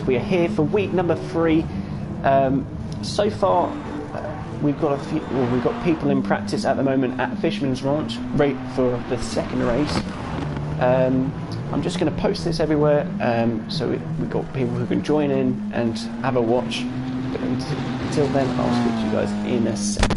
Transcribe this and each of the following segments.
We are here for week number 3. So far, we've got we've got people in practice at the moment at Fisherman's Ranch for the second race. I'm just going to post this everywhere, so we've got people who can join in and have a watch. But until then, I'll speak to you guys in a second.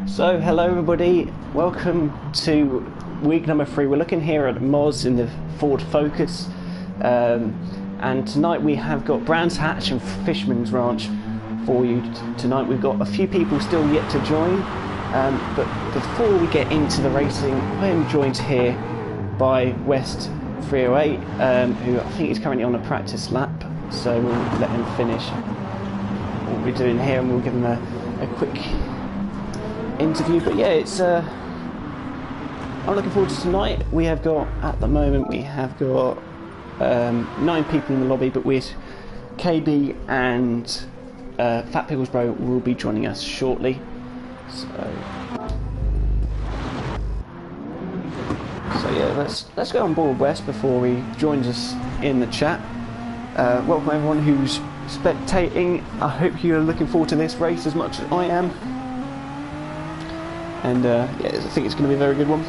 So hello everybody, welcome to week number 3. We're looking here at Moz in the Ford Focus, and tonight we have got Brands Hatch and Fisherman's Ranch for you tonight. We've got a few people still yet to join, but before we get into the racing, I am joined here by West 308, who I think is currently on a practice lap, so we'll let him finish what we're doing here and we'll give him a quick interview. But yeah, it's I'm looking forward to tonight. We have got, at the moment, we have got 9 people in the lobby, but with KB and Fat Pickles Bro will be joining us shortly. So yeah, let's go on board, Wes, before he joins us in the chat. Welcome everyone who's spectating. I hope you're looking forward to this race as much as I am. And yeah, I think it's going to be a very good one.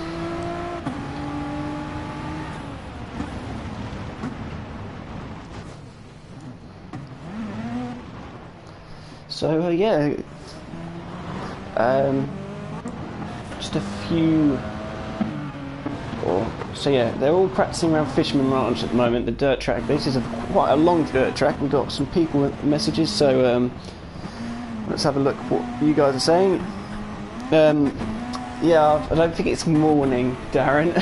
So yeah, just a few. So yeah, they're all practicing around Fisherman Ranch at the moment, the dirt track. This is quite a long dirt track. We've got some people with messages, so let's have a look what you guys are saying. Yeah, I don't think it's morning, Darren.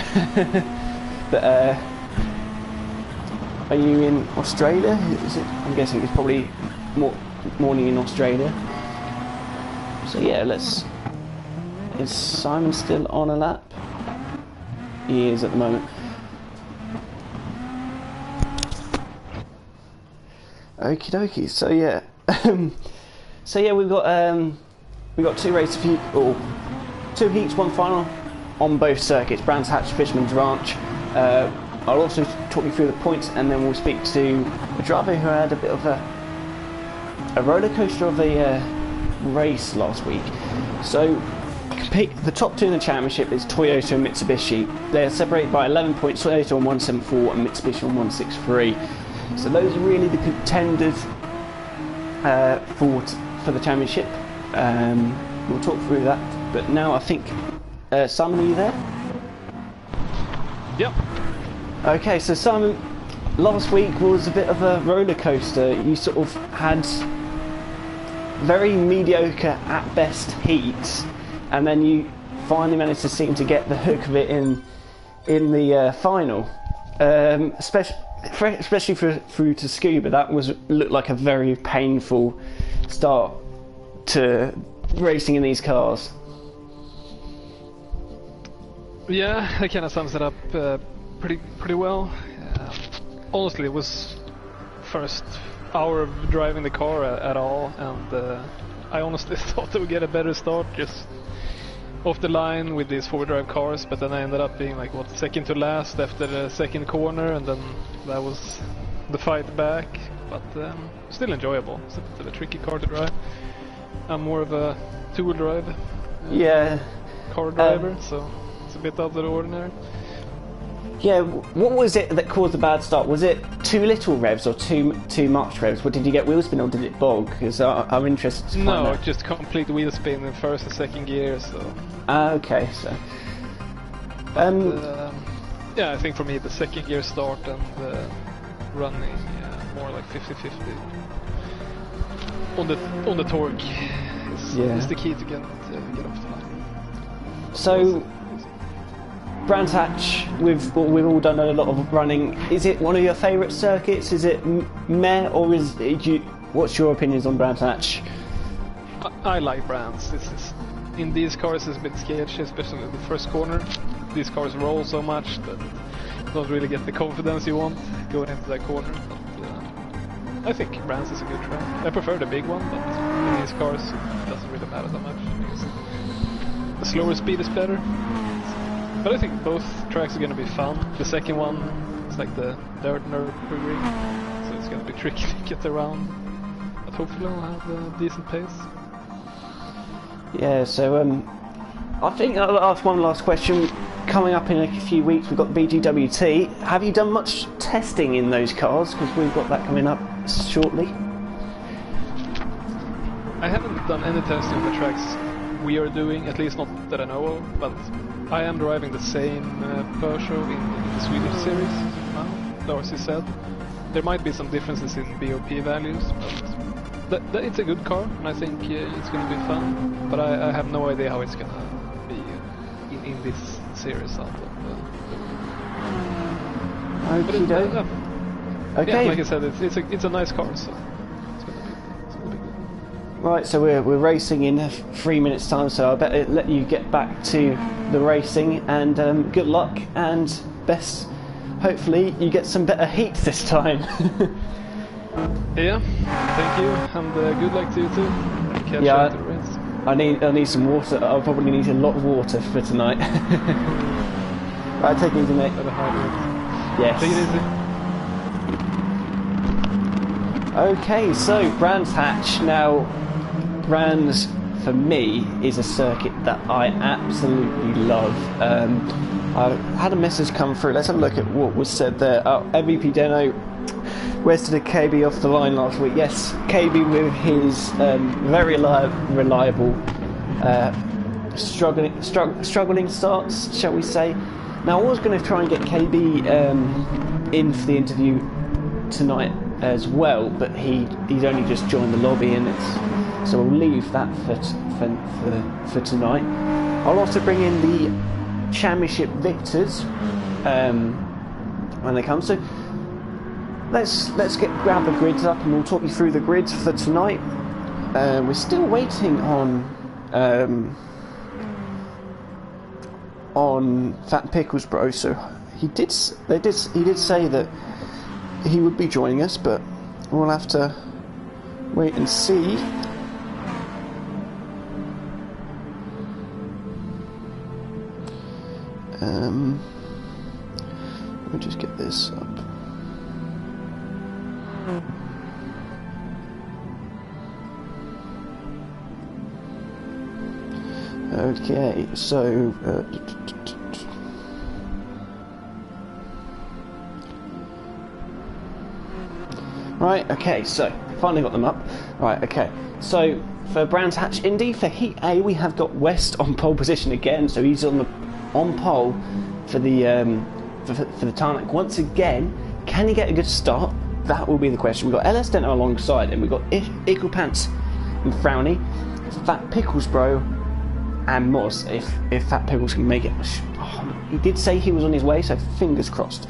But are you in Australia? Is it? I'm guessing it's probably morning in Australia. So yeah, is Simon still on a lap? He is at the moment. Okie dokie. So yeah, we've got 2 races for you, 2 heats, 1 final on both circuits, Brands Hatch, Fisherman's Ranch. I'll also talk you through the points, and then we'll speak to a driver who had a bit of a roller coaster of a race last week. So the top 2 in the championship is Toyota and Mitsubishi. They're separated by 11 points, Toyota on 174 and Mitsubishi on 163. So those are really the contenders for the championship. We'll talk through that, but now I think Simon, are you there? Yep. Okay, so Simon, last week was a bit of a roller coaster. You sort of had very mediocre at best heats, and then you finally managed to seem to get the hook of it in the final. Especially through to Scuba, that looked like a very painful start to racing in these cars. Yeah, that kind of sums it up pretty well. Honestly, it was first hour of driving the car at all, and I honestly thought I would get a better start just off the line with these 4-wheel-drive cars, but then I ended up being like second to last after the second corner, and then that was the fight back. But still enjoyable. It's a bit of a tricky car to drive. I'm more of a 2-wheel drive car driver, so it's a bit out of the ordinary. Yeah, what was it that caused the bad start? Was it too little revs or too much revs? What, did you get wheel spin or did it bog? Because I'm interested to find No, out. just complete wheel spin in first and second gear, so... Okay, so... yeah, I think for me the second gear start and running more like 50-50 on the torque is the key to get off the line. So... Brands Hatch, we've all done a lot of running. Is it one of your favourite circuits? Is it meh, or what's your opinions on Brands Hatch? I like Brands. In these cars it's a bit sketchy, especially in the first corner. These cars roll so much that you don't really get the confidence you want going into that corner. But, I think Brands is a good track. I prefer the big one, but in these cars it doesn't really matter that much. The slower speed is better. But I think both tracks are going to be fun. The second one is like the dirt Nürburgring, so it's going to be tricky to get around. But hopefully I'll have a decent pace. Yeah, so I think I'll ask one last question. Coming up in a few weeks, we've got BGWT. Have you done much testing in those cars? Because we've got that coming up shortly. I haven't done any testing on the tracks we are doing, at least not that I know of, but I am driving the same Peugeot in the Swedish series now, Darcy said. There might be some differences in BOP values, but it's a good car, and I think it's going to be fun. But I have no idea how it's going to be in this series out of Okay. Yeah, like I said, it's a nice car, so it's going to be good. Right, so we're racing in 3 minutes time, so I better let you get back to the racing, and good luck and best. Hopefully you get some better heat this time. Yeah, thank you, and good luck to you too. Catch you after the race. I need some water. I'll probably need a lot of water for tonight. Right, take it easy, mate. Yes. Take it easy. Okay, so Brands Hatch. Now, Brands for me is a circuit that I absolutely love. I had a message come through. Let's have a look at what was said there. MVP Deno, where's the KB off the line last week? Yes, KB with his very reliable struggling starts, shall we say. Now I was going to try and get KB in for the interview tonight as well, but he's only just joined the lobby, and so we'll leave that for tonight. I'll also bring in the championship victors when they come. So let's grab the grids up, and we'll talk you through the grids for tonight. We're still waiting on Fat Pickles Bro. So he did say that he would be joining us, but we'll have to wait and see. Let me just get this up. Okay, so right, okay, so finally got them up. Right, okay, so for Brands Hatch Indy, for Heat A, we have got West on pole position again, so he's on pole for the tarmac once again. Can he get a good start? That will be the question. We've got LS Dento alongside him. We've got Equal Pants and Frowny, Fat Pickles Bro, and Moz, if Fat Pickles can make it. Oh, he did say he was on his way, so fingers crossed.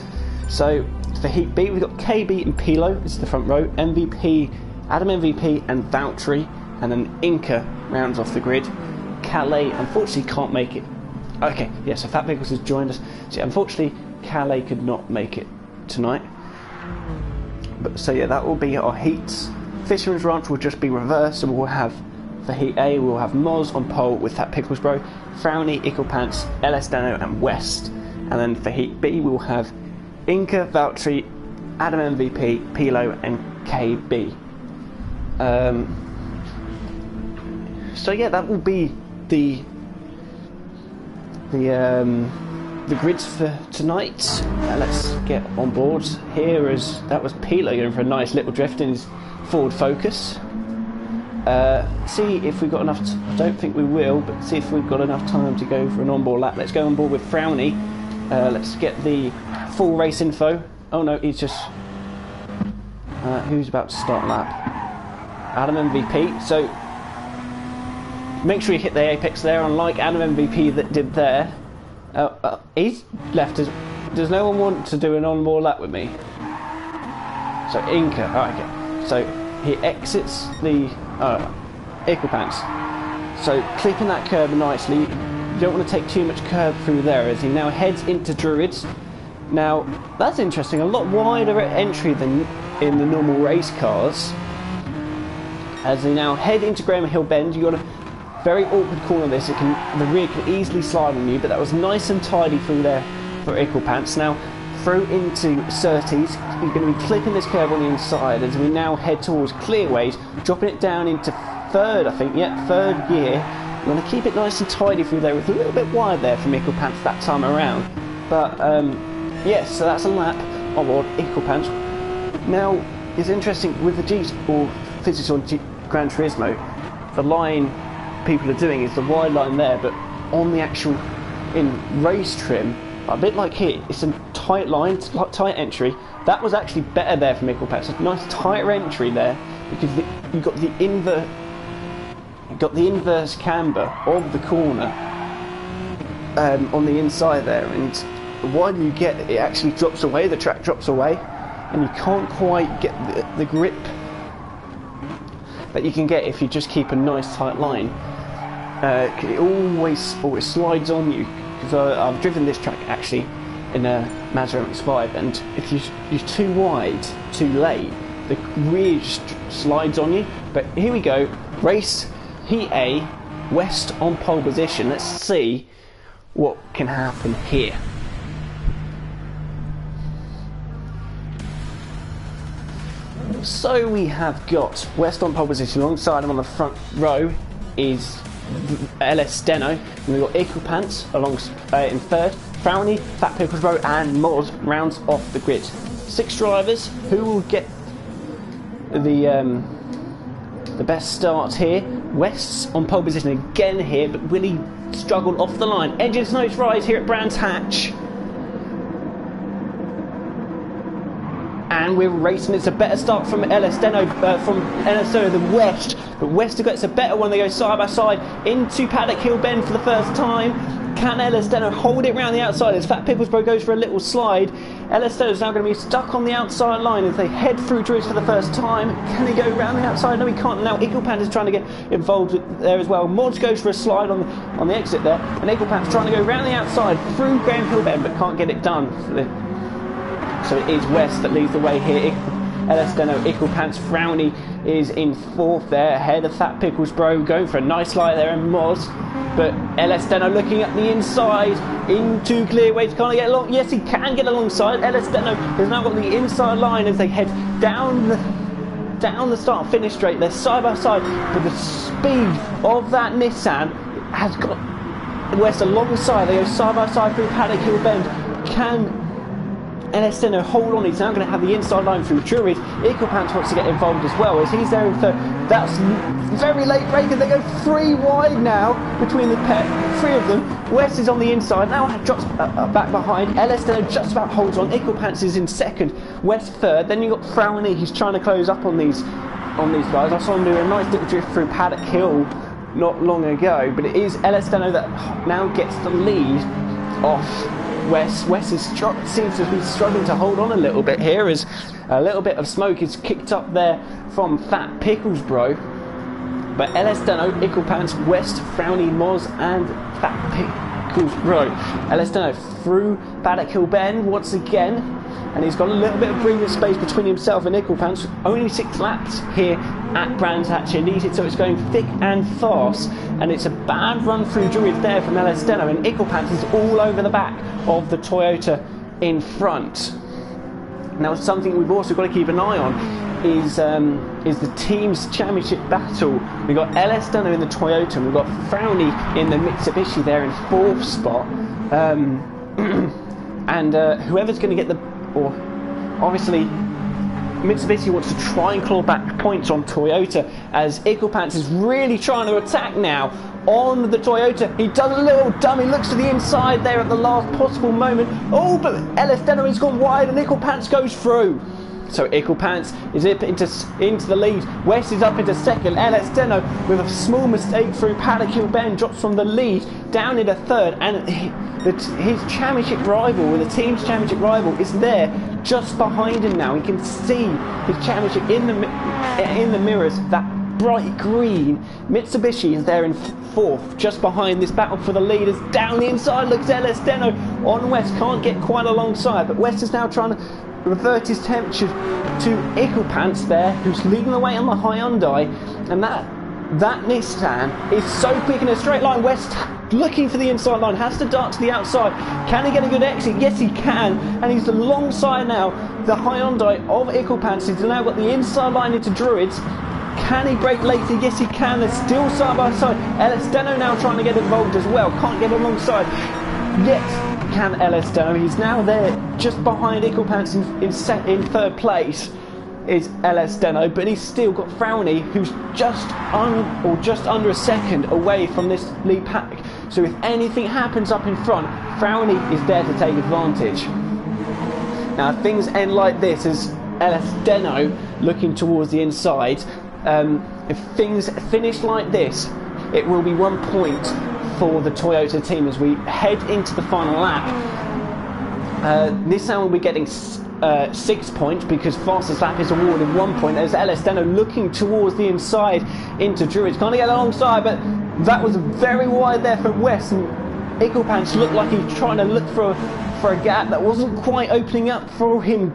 So for Heat B, we've got KB and Pilo, this is the front row, MVP, Adam MVP and Valtteri, and then Inca rounds off the grid. Calais unfortunately can't make it. Okay, yeah, so Fat Pickles has joined us. So unfortunately Calais could not make it tonight, So yeah, that will be our heats. Fisherman's Ranch will just be reversed, and we'll have, for Heat A, we'll have Moz on pole with Fat Picklesbro, Frowny, Icklepants, LS Dano and West. And then for Heat B, we'll have Inca, Valtteri, Adam MVP, Pilo and KB. So yeah, that will be the grids for tonight. Let's get on board here, as that was Pilo going for a nice little drift in his Ford Focus. See if we've got enough. I don't think we will, but see if we've got enough time to go for an onboard lap. Let's go on board with Frowny. Let's get the full race info. Oh no, he's just. Who's about to start a lap? Adam MVP. So make sure you hit the apex there, unlike Adam MVP that did there. He's left. Does no one want to do an onboard lap with me? So Inca. Oh, okay. So he exits the Icklepants. So clipping that curb nicely. You don't want to take too much curb through there, as he now heads into Druids. Now that's interesting. A lot wider entry than in the normal race cars. As they now head into Graham Hill Bend, you got a very awkward corner. This the rear can easily slide on you, but that was nice and tidy through there for Icklepants. Now through into Surtees, you're going to be clipping this curve on the inside as we now head towards Clearways, dropping it down into third, I think, yeah, third gear. We're going to keep it nice and tidy through there, with a little bit wide there for Icklepants that time around. But yes, so that's a lap on board Icklepants. Now it's interesting with the Jeeps or physics on Gran Turismo, the line people are doing is the wide line there, but on the actual in race trim, a bit like here, it's a tight line, tight entry. That was actually better there for Icklepants. A nice tighter entry there, because you got the inverse camber of the corner on the inside there, and the wider you get, it actually drops away. The track drops away, and you can't quite get the grip that you can get if you just keep a nice tight line. It always slides on you, because I've driven this track actually in a Mazda MX-5, and if you're too wide, too late, the rear just slides on you. But here we go, race Heat A, West on pole position. Let's see what can happen here. So we have got West on pole position. Alongside him on the front row is LS Deno, and we've got Icklepants in third. Frowny, Fat Picklesbro and Moz rounds off the grid. 6 drivers who will get the best start here. West's on pole position again here, but will he struggle off the line? Engine's nose rise here at Brands Hatch. And we're racing. It's a better start from LS Deno, than West. But West gets a better one. They go side by side into Paddock Hill Bend for the first time. Can LS Deno hold it round the outside as Fat Picklesbro goes for a little slide? LS Deno is now going to be stuck on the outside line as they head through Druids for the first time. Can he go round the outside? No, he can't. Now Icklepants is trying to get involved there as well. Mods goes for a slide on the exit there, and Icklepants trying to go round the outside through Graham Hill Bend, but can't get it done. So it is West that leads the way here. LS Deno, Icklepants, Frowny is in fourth there, ahead of Fat Picklesbro, going for a nice slide there, and Moz. But LS Deno looking at the inside into Clearways. Can't he get along? Yes, he can get alongside. LS Deno has now got the inside line as they head down the start-finish straight. They're side by side, but the speed of that Nissan has got West alongside. They go side by side through Paddock Hill Bend. Can LS Deno hold on? He's now going to have the inside line through Druid. Icklepants wants to get involved as well, as he's there in third. That's very late break, and they go 3 wide now between the pair, 3 of them. West is on the inside, now drops back behind. LS Deno just about holds on. Icklepants is in second, West third. Then you've got Frowny, he's trying to close up on these guys. I saw him do a nice little drift through Paddock Hill not long ago, but it is LS Deno that now gets the lead off West. West seems to be struggling to hold on a little bit here, as a little bit of smoke is kicked up there from Fat Picklesbro. But LS Deno, Icklepants, West, Frowny, Moz and Fat Picklesbro. LS Deno through Paddock Hill Bend once again. and he's got a little bit of breathing space between himself and Icklepants. Only 6 laps here at Brands Hatch Elite, so it's going thick and fast, and it's a bad run through Druids there from LS Deno, and Icklepants is all over the back of the Toyota in front. Now, something we've also got to keep an eye on is the team's championship battle. We've got LS Deno in the Toyota, and we've got Frowny in the Mitsubishi there in 4th spot. And whoever's going to get obviously Mitsubishi wants to try and claw back points on Toyota, as Icklepants is really trying to attack now on the Toyota. He does a little dummy, looks to the inside there at the last possible moment. Oh, but LS Deno has gone wide and Icklepants goes through. So Icklepants is into the lead. West is up into second. LS Deno, with a small mistake through Paddock Hill Bend, drops from the lead down into third, and his championship rival, the team's championship rival, is there just behind him now. He can see his championship in the mirrors. That bright green Mitsubishi is there in 4th, just behind this battle for the leaders. Down the inside looks LS Deno on West, can't get quite alongside, but West is now trying to revert his temperature to Icklepants there, who's leading the way on the Hyundai, and that Nissan is so quick in a straight line. West looking for the inside line, has to dart to the outside. Can he get a good exit? Yes, he can, and he's alongside now the Hyundai of Icklepants. He's now got the inside line into Druids. Can he break later? Yes, he can. They're still side by side. LS Deno now trying to get involved as well. Can't get alongside yet. Can LS Deno? He's now there just behind Icklepants in 3rd place is LS Deno, but he's still got Frowny, who's just under a second away from this lead pack. So if anything happens up in front, Frowny is there to take advantage. Now, if things end like this, as LS Deno looking towards the inside, if things finish like this, it will be 1 point for the Toyota team as we head into the final lap. Nissan will be getting 6 points because fastest lap is awarded 1 point. There's LS Deno looking towards the inside into Druids. Can't get alongside, but that was very wide there from West, and Icklepants looked like he was trying to look for a gap that wasn't quite opening up for him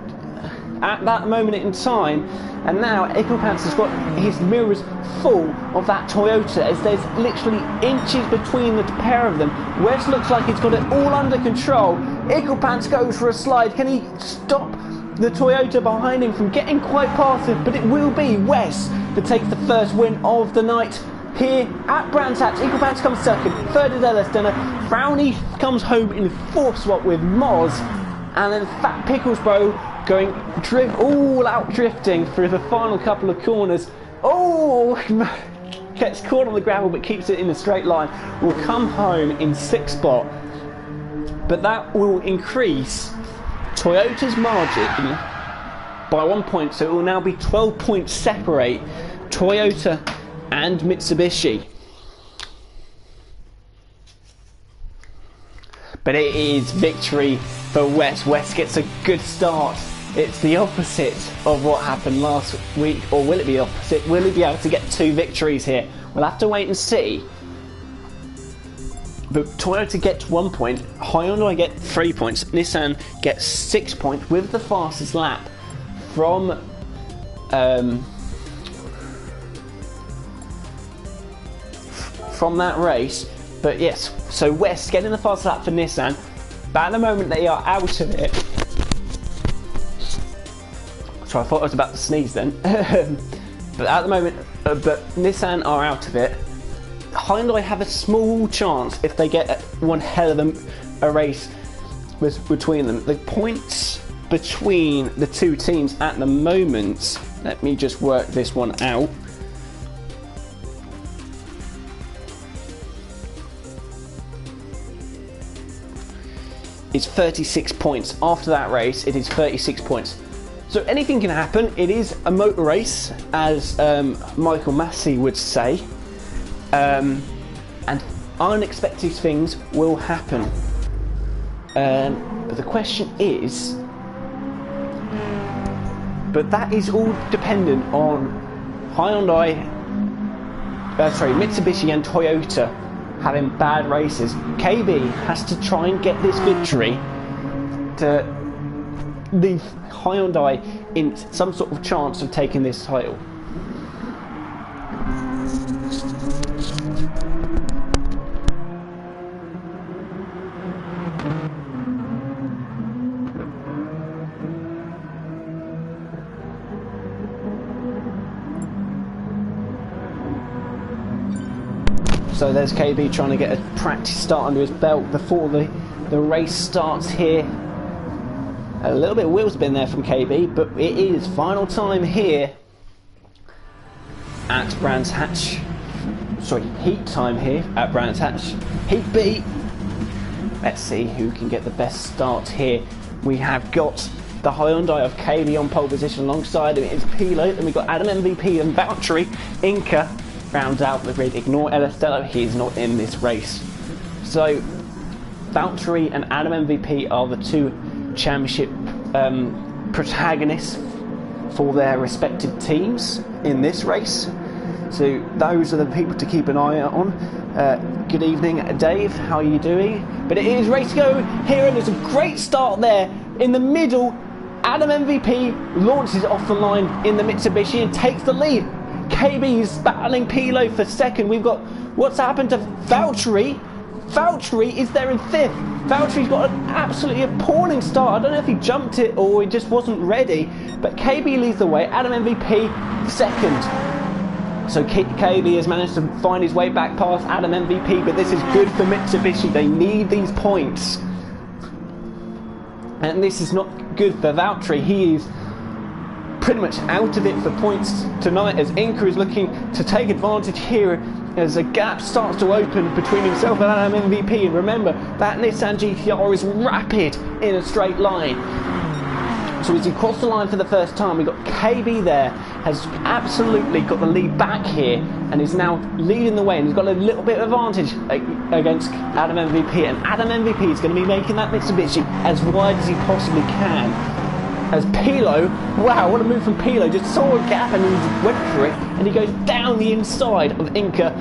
at that moment in time. And now Icklepants has got his mirrors full of that Toyota, as there's literally inches between the pair of them. West looks like he's got it all under control. Icklepants goes for a slide. Can he stop the Toyota behind him from getting quite past it? But it will be West that takes the first win of the night here at Brands Hatch. Icklepants comes second, 3rd is LS Deno. Frowny comes home in 4th spot with Moz, and then Fat Pickles Bro going all out drifting through the final couple of corners. Oh, gets caught on the gravel but keeps it in a straight line. Will come home in 6th spot, but that will increase Toyota's margin by 1 point, so it will now be 12 points separate Toyota and Mitsubishi. But it is victory for West. West gets a good start. It's the opposite of what happened last week, or will it be opposite? Will he be able to get 2 victories here? We'll have to wait and see. But Toyota gets 1 point, Hyundai get 3 points, Nissan gets 6 points with the fastest lap from that race. But yes, so West getting the fastest lap for Nissan, but at the moment they are out of it. So I thought I was about to sneeze then. But at the moment, but Nissan are out of it. Hyundai have a small chance if they get one hell of a race between them. The points between the two teams at the moment, let me just work this one out. It's 36 points. After that race, it is 36 points. So anything can happen. It is a motor race, as Michael Massey would say. And unexpected things will happen. But the question is, but that is all dependent on Mitsubishi and Toyota having bad races. KB has to try and get this victory to leave Hyundai in some sort of chance of taking this title. So there's KB trying to get a practice start under his belt before the race starts here. A little bit of wheel spin there from KB, but it is final time here at Brands Hatch. Sorry, heat time here at Brands Hatch. Heat B. Let's see who can get the best start here. We have got the Hyundai of KB on pole position. Alongside him is Pilo. Then we've got Adam MVP and Valtteri. Inca rounds out the grid. Ignore Elastello, he's not in this race. So Valtteri and Adam MVP are the two championship protagonists for their respective teams in this race. So those are the people to keep an eye out on. Good evening, Dave, how are you doing? But it is race to go here, and there's a great start there in the middle. Adam MVP launches off the line in the Mitsubishi and takes the lead. KB is battling Pilo for second. We've got what's happened to Valtteri. Valtteri is there in fifth. Valtteri's got an absolutely appalling start. I don't know if he jumped it or he just wasn't ready. But KB leads the way. Adam MVP second. So KB has managed to find his way back past Adam MVP, but this is good for Mitsubishi. They need these points. And this is not good for Valtteri. He is pretty much out of it for points tonight, as Inca is looking to take advantage here as a gap starts to open between himself and Adam MVP. And remember, that Nissan GTR is rapid in a straight line. So as he crossed the line for the first time, we've got KB there, has absolutely got the lead back here and is now leading the way, and he's got a little bit of advantage against Adam MVP. And Adam MVP is going to be making that Mitsubishi as wide as he possibly can. As Pilo, wow, what a move from Pilo, just saw a gap and he went for it, and he goes down the inside of Inca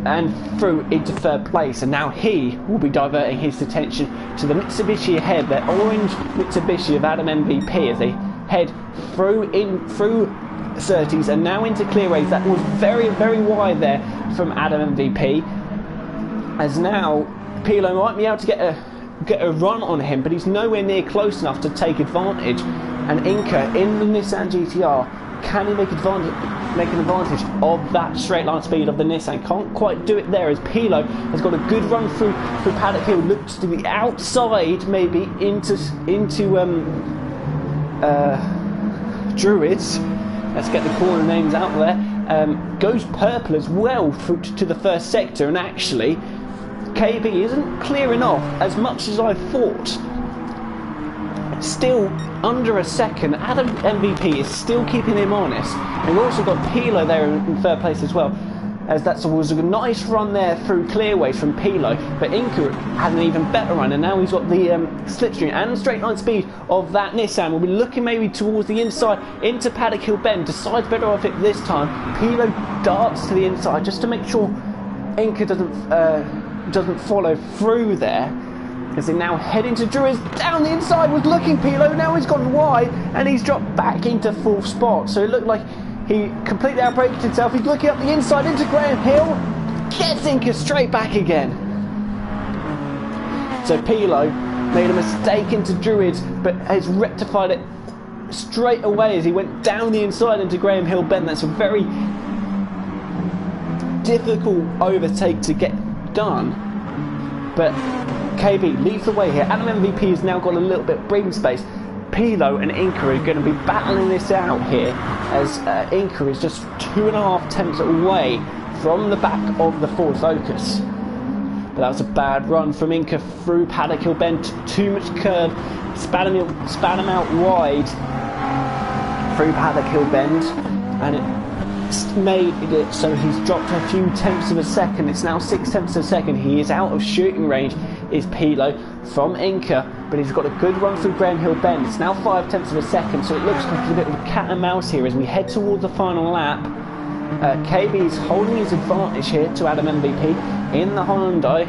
and through into third place. And now he will be diverting his attention to the Mitsubishi ahead, the orange Mitsubishi of Adam MVP, as they head through 30s and now into clear race. That was very, very wide there from Adam MVP, as now Pilo might be able to get a run on him, but he's nowhere near close enough to take advantage. And Inca in the Nissan GTR, can he make an advantage of that straight line speed of the Nissan? Can't quite do it there, as Pilo has got a good run through Paddock Hill, looks to the outside maybe into Druids. Let's get the corner names out there. Goes purple as well through to the first sector, and actually KB isn't clearing off as much as I thought. Still under a second. Adam MVP is still keeping him honest. And we've also got Pilo there in third place as well, as that was a nice run there through clearways from Pilo. But Inca had an even better run, and now he's got the slipstream and straight line speed of that Nissan. We'll be looking maybe towards the inside into Paddock Hill Bend. Decides better off it this time. Pilo darts to the inside just to make sure Inca doesn't follow through there, as they now head into Druids. Down the inside was looking Pilo, now he's gone wide and he's dropped back into fourth spot. So it looked like he completely outbraked himself. He's looking up the inside into Graham Hill, gets Inca straight back again. So Pilo made a mistake into Druids, but has rectified it straight away as he went down the inside into Graham Hill Bend. That's a very difficult overtake to get done, but KB leads the way here. Adam MVP has now got a little bit of breathing space. Pilo and Inca are going to be battling this out here, as Inca is just 2.5 tenths away from the back of the Ford Focus. But that was a bad run from Inca through Paddock Hill Bend. Too much curve, span him out wide through Paddock Hill Bend, and it made it so he's dropped a few tenths of a second. It's now 6 tenths of a second. He is out of shooting range, is Pilo, from Inca, but he's got a good run through Graham Hill Bend. It's now 5 tenths of a second, so it looks like a bit of a cat and mouse here as we head towards the final lap. KB is holding his advantage here to Adam MVP in the Hyundai.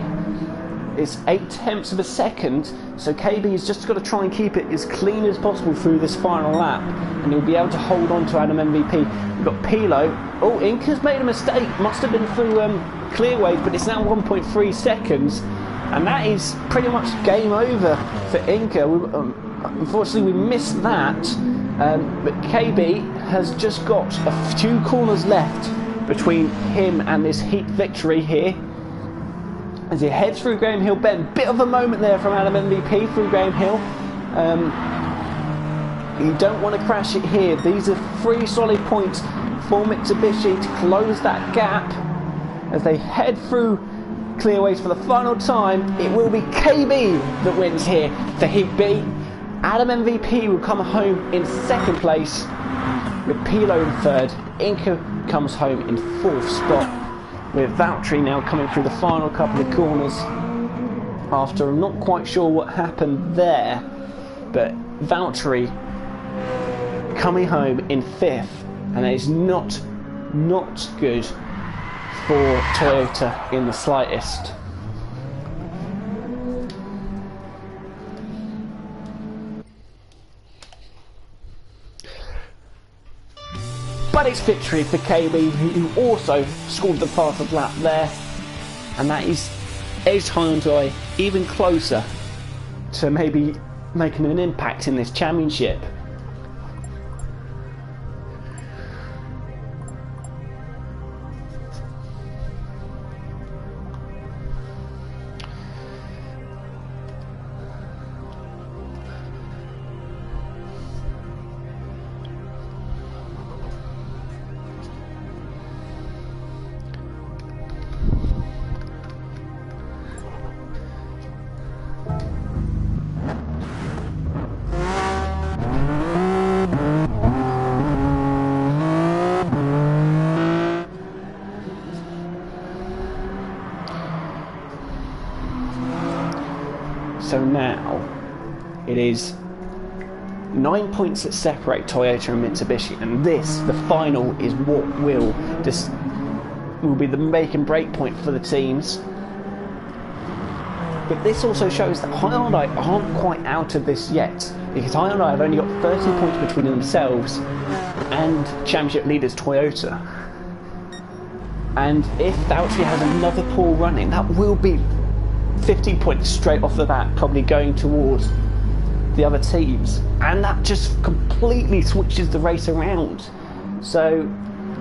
It's 0.8 of a second, so KB's just got to try and keep it as clean as possible through this final lap, and he'll be able to hold on to Adam MVP. We've got Pilo. Oh, Inca's made a mistake. Must have been through Clearwave, but it's now 1.3 seconds, and that is pretty much game over for Inca. Unfortunately, we missed that, but KB has just got a few corners left between him and this heat victory here. As he heads through Graham Hill Bend, bit of a moment there from Adam MVP through Graham Hill. You don't want to crash it here. These are 3 solid points for Mitsubishi to close that gap. As they head through Clearways for the final time, it will be KB that wins here for Heat B. Adam MVP will come home in 2nd place, with Pilo in 3rd. Inca comes home in 4th spot, with Valtteri now coming through the final couple of corners after I'm not quite sure what happened there, but Valtteri coming home in 5th, and that is not good for Toyota in the slightest. But it's victory for KB, who also scored the fastest lap there, and that is edged Hyundai even closer to maybe making an impact in this championship. So now it is 9 points that separate Toyota and Mitsubishi, and this, the final, is what will be the make and break point for the teams. But this also shows that Hyundai aren't quite out of this yet, because Hyundai have only got 30 points between themselves and championship leaders Toyota. And if Valtteri has another poor running, that will be 15 points straight off the bat, probably going towards the other teams, and that just completely switches the race around. So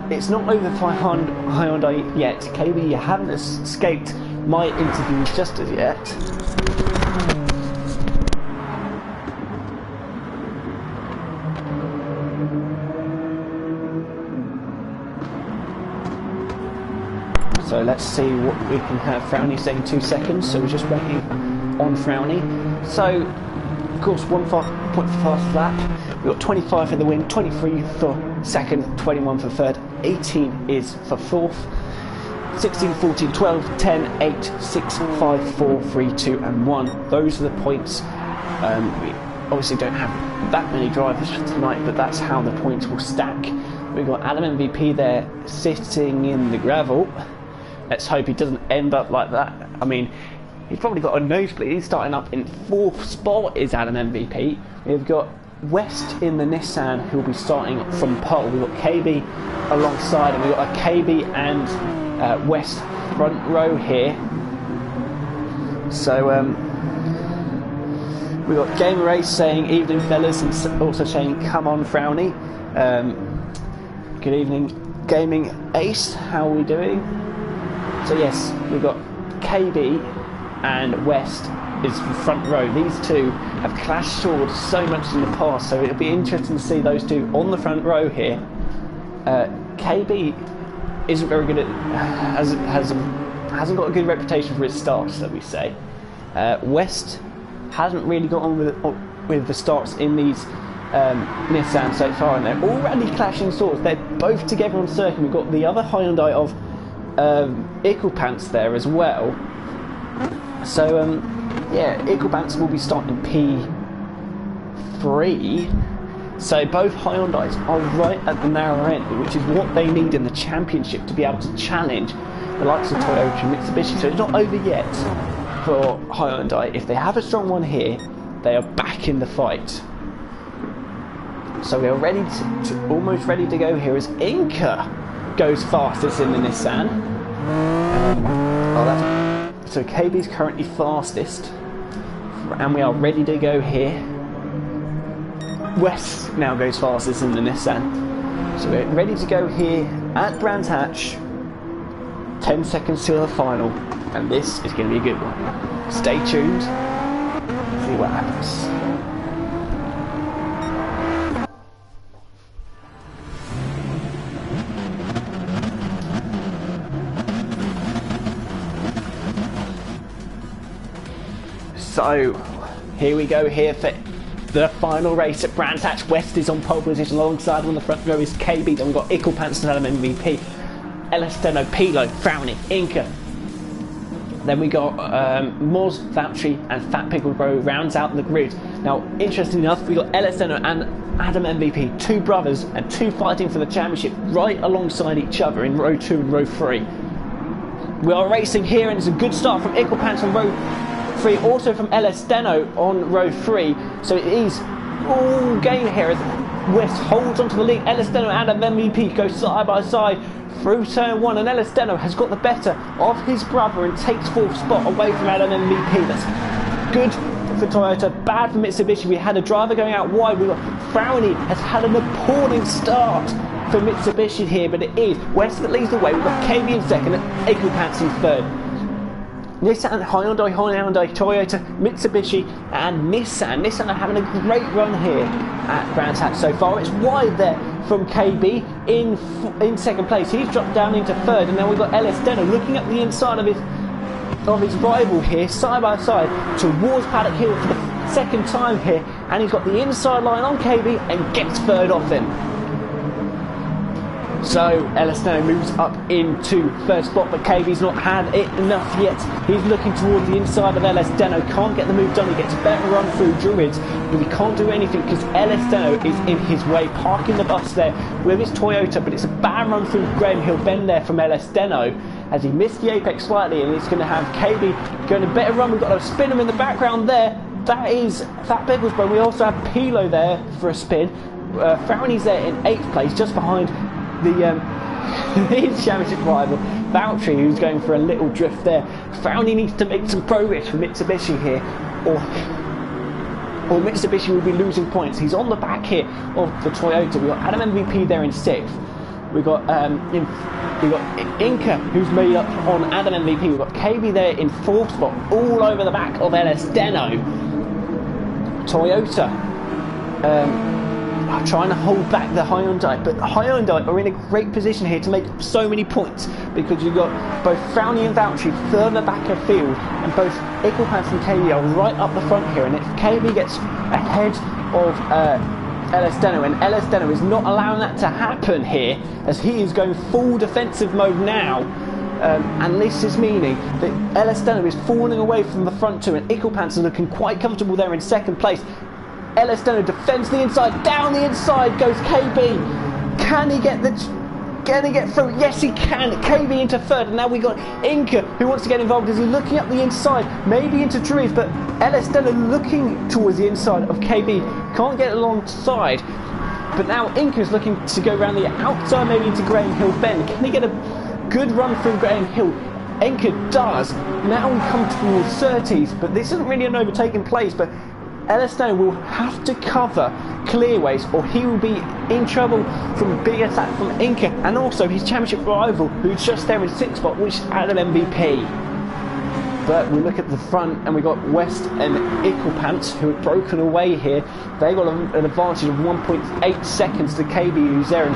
it's not over for Hyundai yet. KB, you haven't escaped my interviews just as yet. So let's see what we can have. Frowny saying 2 seconds, so we're just waiting on Frowny. So, of course, 1 point for fast lap. We've got 25 for the win, 23 for 2nd, 21 for 3rd, 18 is for 4th, 16, 14, 12, 10, 8, 6, 5, 4, 3, 2 and 1. Those are the points. We obviously don't have that many drivers for tonight, but that's how the points will stack. We've got Adam MVP there sitting in the gravel. Let's hope he doesn't end up like that. I mean, he's probably got a nosebleed. He's starting up in 4th spot, is Adam MVP. We've got West in the Nissan, who will be starting from pole. We've got KB alongside, and we've got a KB and West front row here. So we've got Game Race saying evening fellas, and also saying come on Frowny. Good evening Gaming Ace, how are we doing? So yes, we've got KB and West is the front row. These two have clashed swords so much in the past, so it'll be interesting to see those two on the front row here. KB isn't very good at, hasn't got a good reputation for his starts, shall we say. West hasn't really got on with the starts in these Nissan so far, and they're already clashing swords. They're both together on circuit. We've got the other Hyundai of Equipants there as well. So yeah, Equipants will be starting P3. So both Hyundais are right at the narrow end, which is what they need in the championship to be able to challenge the likes of Toyota and Mitsubishi. So it's not over yet. for Hyundai. If they have a strong one here, they are back in the fight. So we are ready almost ready to go here as Inca goes fastest in the Nissan. So KB's currently fastest, and we are ready to go here. West now goes fastest in the Nissan. So we're ready to go here at Brands Hatch. 10 seconds till the final, and this is going to be a good one. Stay tuned, see what happens. So, here we go here for the final race at Brands Hatch. West is on pole position alongside him on the front row is KB. Then we've got Ickle-Pants and Adam MVP. El Steno, Pilo, Frowny, Inca. Then we got Moz, Valtteri and Fat Pickled Bro rounds out the grid. Now, interestingly enough, we got El Steno and Adam MVP, two brothers and two fighting for the championship right alongside each other in row 2 and row 3. We are racing here and it's a good start from Ickle-Pants on row 3, also from El Steno on row 3. So it is all game here as West holds onto the lead. El Steno and Adam MVP go side by side through turn 1, and El Steno has got the better of his brother and takes 4th spot away from Adam MVP. That's good for Toyota, bad for Mitsubishi. We had a driver going out wide. We got Frowny has had an appalling start for Mitsubishi here, but it is West that leads the way. We've got KB in second and Ickle-Pants in third. Nissan, Hyundai, Toyota, Mitsubishi and Nissan. Nissan are having a great run here at Brands Hatch so far. It's wide there from KB in second place. He's dropped down into third, and then we've got El Steno looking at the inside of his rival here, side by side, towards Paddock Hill for the second time here, and he's got the inside line on KB and gets third off him. So El Steno moves up into third spot, but KB's not had it enough yet. He's looking towards the inside of El Steno, can't get the move done. He gets a better run through Druids, but he can't do anything because El Steno is in his way, parking the bus there with his Toyota, but it's a bad run through Graham Hill Bend there from El Steno as he missed the apex slightly, and he's going to have KB going a better run. We've got a spinner in the background there. That is Fat Pickles, but we also have Pilo there for a spin. Frowny's there in 8th place, just behind his championship rival Valtteri, who's going for a little drift there. Frowny needs to make some progress for Mitsubishi here, or Mitsubishi will be losing points. He's on the back here of the Toyota. We've got Adam MVP there in 6th. We've got Inca, who's made up on Adam MVP. We've got KB there in 4th spot, all over the back of El Steno. Toyota trying to hold back the Hyundai, but Hyundai are in a great position here to make so many points because you've got both Frowny and Valtteri further back of field, and both Ickle-Pants and KB are right up the front here, and if KB gets ahead of El Steno, and El Steno is not allowing that to happen here as he is going full defensive mode now, and this is meaning that El Steno is falling away from the front two, and Ickle-Pants are looking quite comfortable there in second place. El Steno defends the inside, down the inside goes KB. Can he get through? Yes, he can. KB into third, and now we got Inca who wants to get involved. Is he looking up the inside, maybe into Druids, but El Steno looking towards the inside of KB, can't get alongside. But now Inca's looking to go around the outside, maybe into Graham Hill Bend. Can he get a good run through Graham Hill? Inca does. Now we come towards 30s, but this isn't really an overtaking place, but El Steno will have to cover clearways or he will be in trouble from a big attack from Inca, and also his championship rival who's just there in 6th spot, which is Adam MVP. But we look at the front and we got West and Ickle-Pants who have broken away here. They got an advantage of 1.8 seconds to KB, who's there in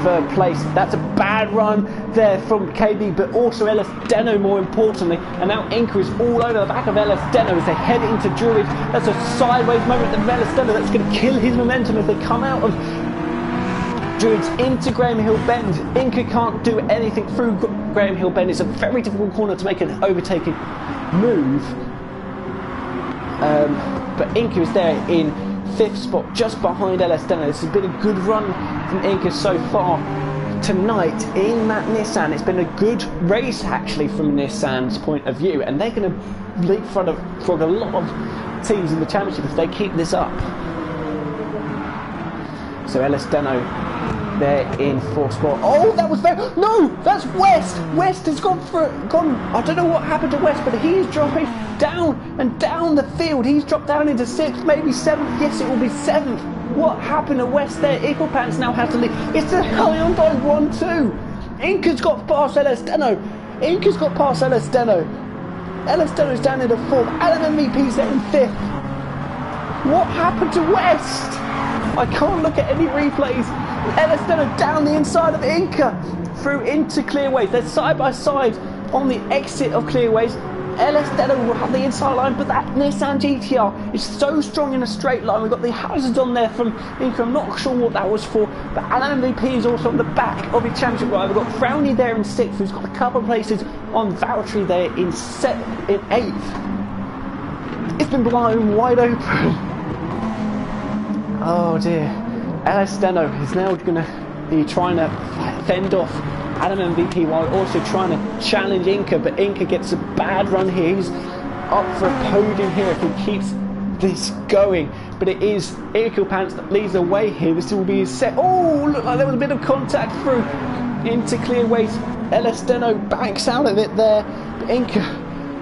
3rd place. That's a bad run there from KB, but also El Steno more importantly, and now Inca is all over the back of El Steno as they head into Druids. That's a sideways moment of El Steno that's going to kill his momentum as they come out of Druids into Graham Hill Bend. Inca can't do anything through Graham Hill Bend. It's a very difficult corner to make an overtaking move, but Inca is there in 5th spot, just behind El Steno. This has been a good run from Inca so far. tonight in that Nissan. It's been a good race actually from Nissan's point of view, and they're going to leapfrog a lot of teams in the championship if they keep this up. So Ellis Deno, they're in 4th spot. Oh, that was very... No, that's West. West has gone. I don't know what happened to West, but he's dropping down and down the field. He's dropped down into 6th, maybe 7th. Yes, it will be 7th. What happened to West there? Eaglepants now has to lead. It's the Hyundai 1-2. Inca's got past Ellis Deno. Inca's got past Ellis Deno. Ellis Deno's down into 4th. Adam MVP's there in 5th. What happened to West? I can't look at any replays. Ellis Deno down the inside of Inca, through into Clearways. They're side by side on the exit of Clearways. Ellis Deno will have the inside line, but that Nissan GTR is so strong in a straight line. We've got the hazard on there from Inca. I'm not sure what that was for, but Alan MVP is also on the back of his championship rival. We've got Frowney there in 6th, who's got a couple of places on Valtteri there in 8th. It's been blown wide open. Oh dear. Ellis Deno is now going to be trying to fend off Adam MVP while also trying to challenge Inca, but Inca gets a bad run here. He's up for a podium here if he keeps this going, but it is Eaglepants that leads the way here. This will be his set. Oh, look like there was a bit of contact through into Clearways. Ellis Deno banks out of it there, but Inca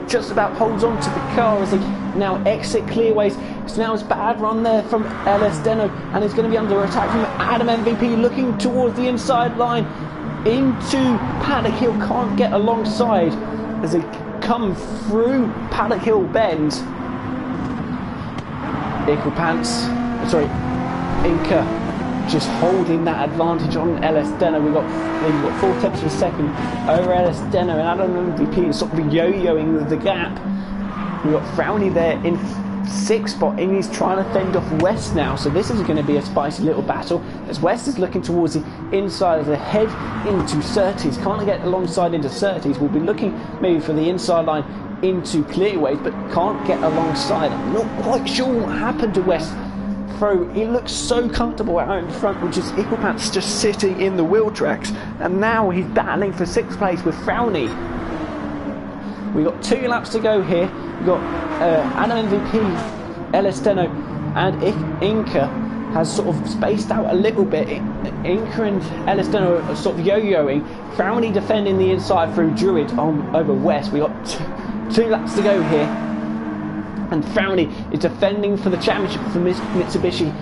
just about holds on to the car as they now exit Clearways. So now it's a bad run there from Ellis Deno, and it's going to be under attack from Adam MVP, looking towards the inside line into Paddock Hill. Can't get alongside as they come through Paddock Hill bend. Inca just holding that advantage on Ellis Deno. We've got 4 tenths of a second over Ellis Deno, and Adam MVP is sort of yo-yoing with the gap. We've got Frowney there in 6th spot, and he's trying to fend off West now. So this is going to be a spicy little battle as West is looking towards the inside of the head into Surtees. Can't get alongside into Surtees. We'll be looking maybe for the inside line into Clearways, but can't get alongside. I'm not quite sure what happened to West. He looks so comfortable out in front, which is Eaglepants just sitting in the wheel tracks, and now he's battling for 6th place with Frowney. We've got 2 laps to go here. We've got Adam MVP, Ellis Deno, and Inca has sort of spaced out a little bit. Inca and Ellis Deno are sort of yo-yoing. Frowney defending the inside through Druid over West. We've got 2 laps to go here. And Frowney is defending for the championship for Mitsubishi.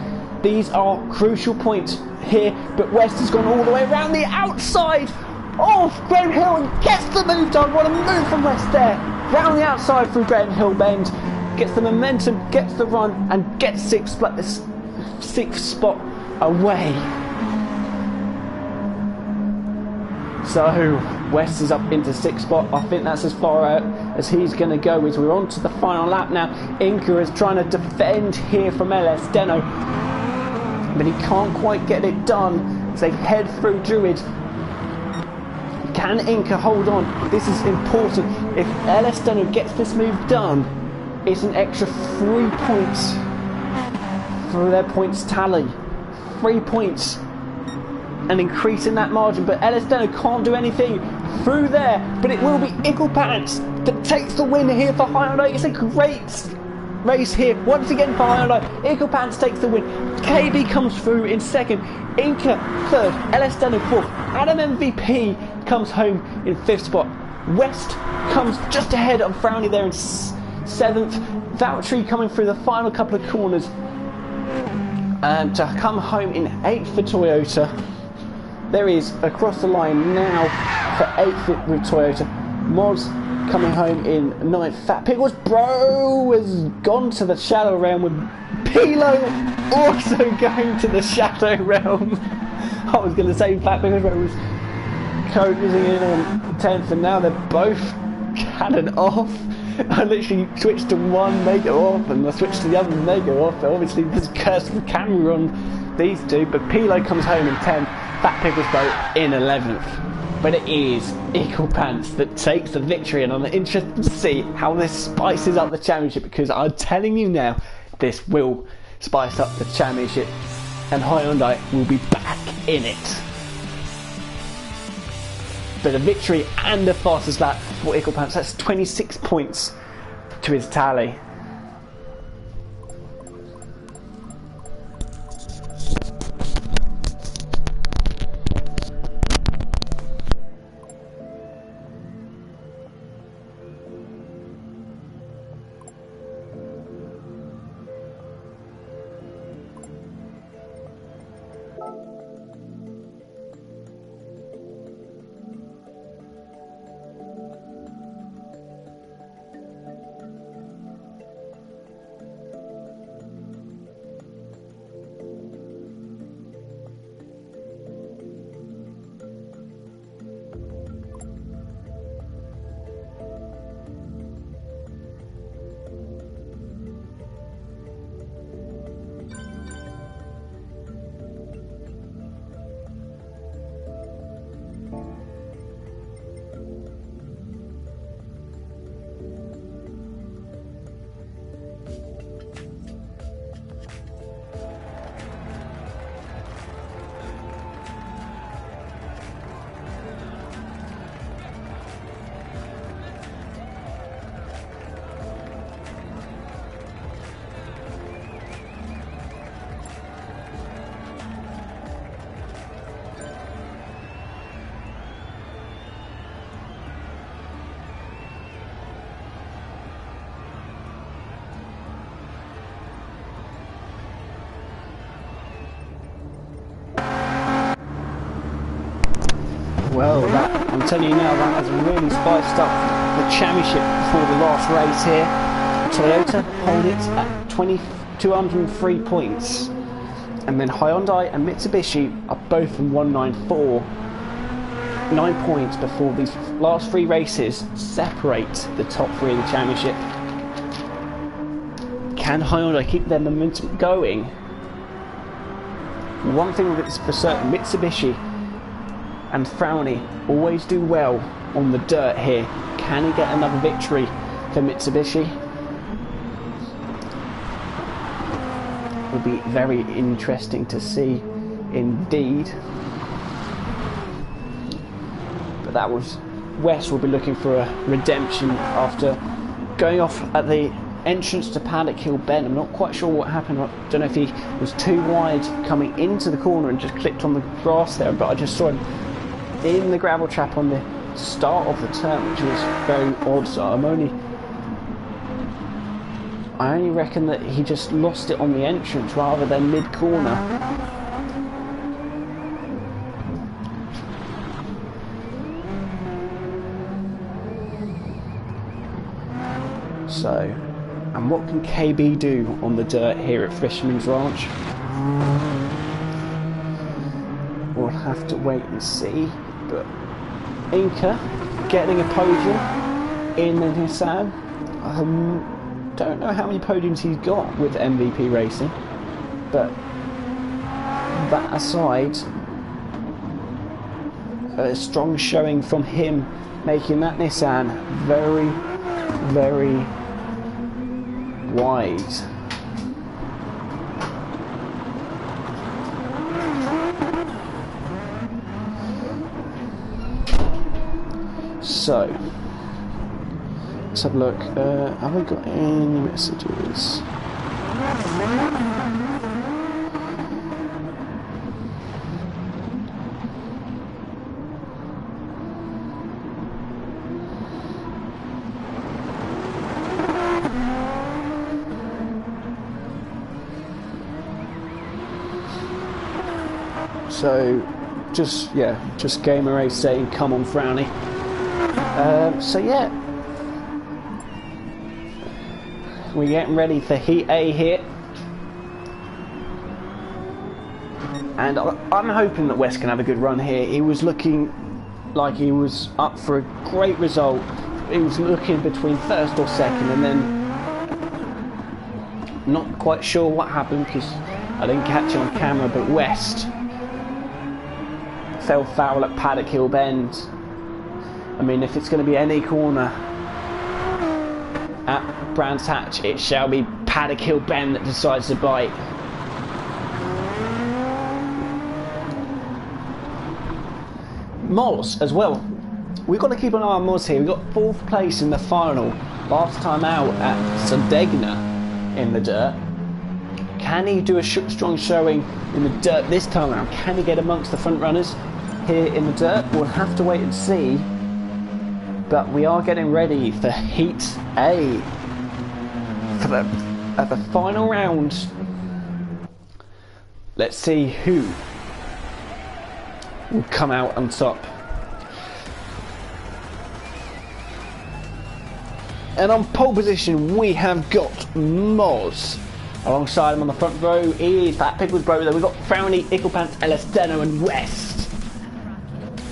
These are crucial points here, but West has gone all the way around the outside of Graham Hill and gets the move done. What a move from West there. Round the outside through Graham Hill bend, gets the momentum, gets the run, and gets 6th spot away. So West is up into 6th spot. I think that's as far out as he's going to go as we're on to the final lap now. Inca is trying to defend here from Ellis Deno, but he can't quite get it done as they head through Druid. Can Inca hold on? This is important. If Ellis Deno gets this move done, it's an extra 3 points for their points tally. 3 points. And increasing that margin, but Ellis Deno can't do anything through there, but it will be Eaglepants that takes the win here for Hyundai. It's a great race here once again for Hyundai. Eaglepants takes the win. KB comes through in 2nd, Inca 3rd, Ellis Deno 4th, Adam MVP comes home in 5th spot. West comes just ahead of Frowney there in 7th. Valtteri coming through the final couple of corners to come home in 8th for Toyota. There is across the line now for 8th with Toyota. Moz coming home in 9th. Fat Pickles Bro has gone to the Shadow Realm, with Pilo also going to the Shadow Realm. I was going to say Fat Pickles Bro was closing in on 10th, and now they're both cannon off. I literally switched to one, they go off, and I switched to the other, and they go off. Obviously, there's a curse of the camera on these two, but Pilo comes home in 10th, Fat Pickles Boat in 11th. But it is Eaglepants that takes the victory, and I'm interested to see how this spices up the championship, because I'm telling you now, this will spice up the championship, and Hyundai will be back in it. but a victory and the fastest lap for Equal Pants. That's 26 points to his tally. Well, I'm telling you now, that has really spiced up the championship before the last race here. Toyota hold it at 203 points. And then Hyundai and Mitsubishi are both on 194. 9 points before these last 3 races separate the top 3 of the championship. Can Hyundai keep their momentum going? One thing that's for certain, Mitsubishi and Frowney always do well on the dirt here. Can he get another victory for Mitsubishi? Will be very interesting to see indeed. But that was, West will be looking for a redemption after going off at the entrance to Paddock Hill Bend. I'm not quite sure what happened. I don't know if he was too wide coming into the corner and just clipped on the grass there, but I just saw him in the gravel trap on the start of the turn, which was very odd. So I only reckon that he just lost it on the entrance rather than mid-corner. So, and what can KB do on the dirt here at Fisherman's Ranch? We'll have to wait and see. But Inca getting a podium in the Nissan. Don't know how many podiums he's got with MVP Racing, but that aside, a strong showing from him, making that Nissan very, very wide. So, let's have a look. Have we got any messages? So, just Gamer Race saying, "Come on, Frowney." So yeah, we're getting ready for Heat A here, and I'm hoping that West can have a good run here. He was looking like he was up for a great result. He was looking between first or second, and then not quite sure what happened because I didn't catch it on camera, but West fell foul at Paddock Hill Bend. I mean, if it's going to be any corner at Brands Hatch, it shall be Paddock Hill Bend that decides to bite. Moz as well, we've got to keep an eye on Moz here. We got 4th place in the final last time out at Sardegna in the dirt. Can he do a strong showing in the dirt this time around? Can he get amongst the front runners here in the dirt? We'll have to wait and see. But we are getting ready for Heat A. For the final round. Let's see who will come out on top. And on pole position we have got Moz. Alongside him on the front row is Fat Pickles Bro. We've got Frowny, Icklepants, Elesteno and West.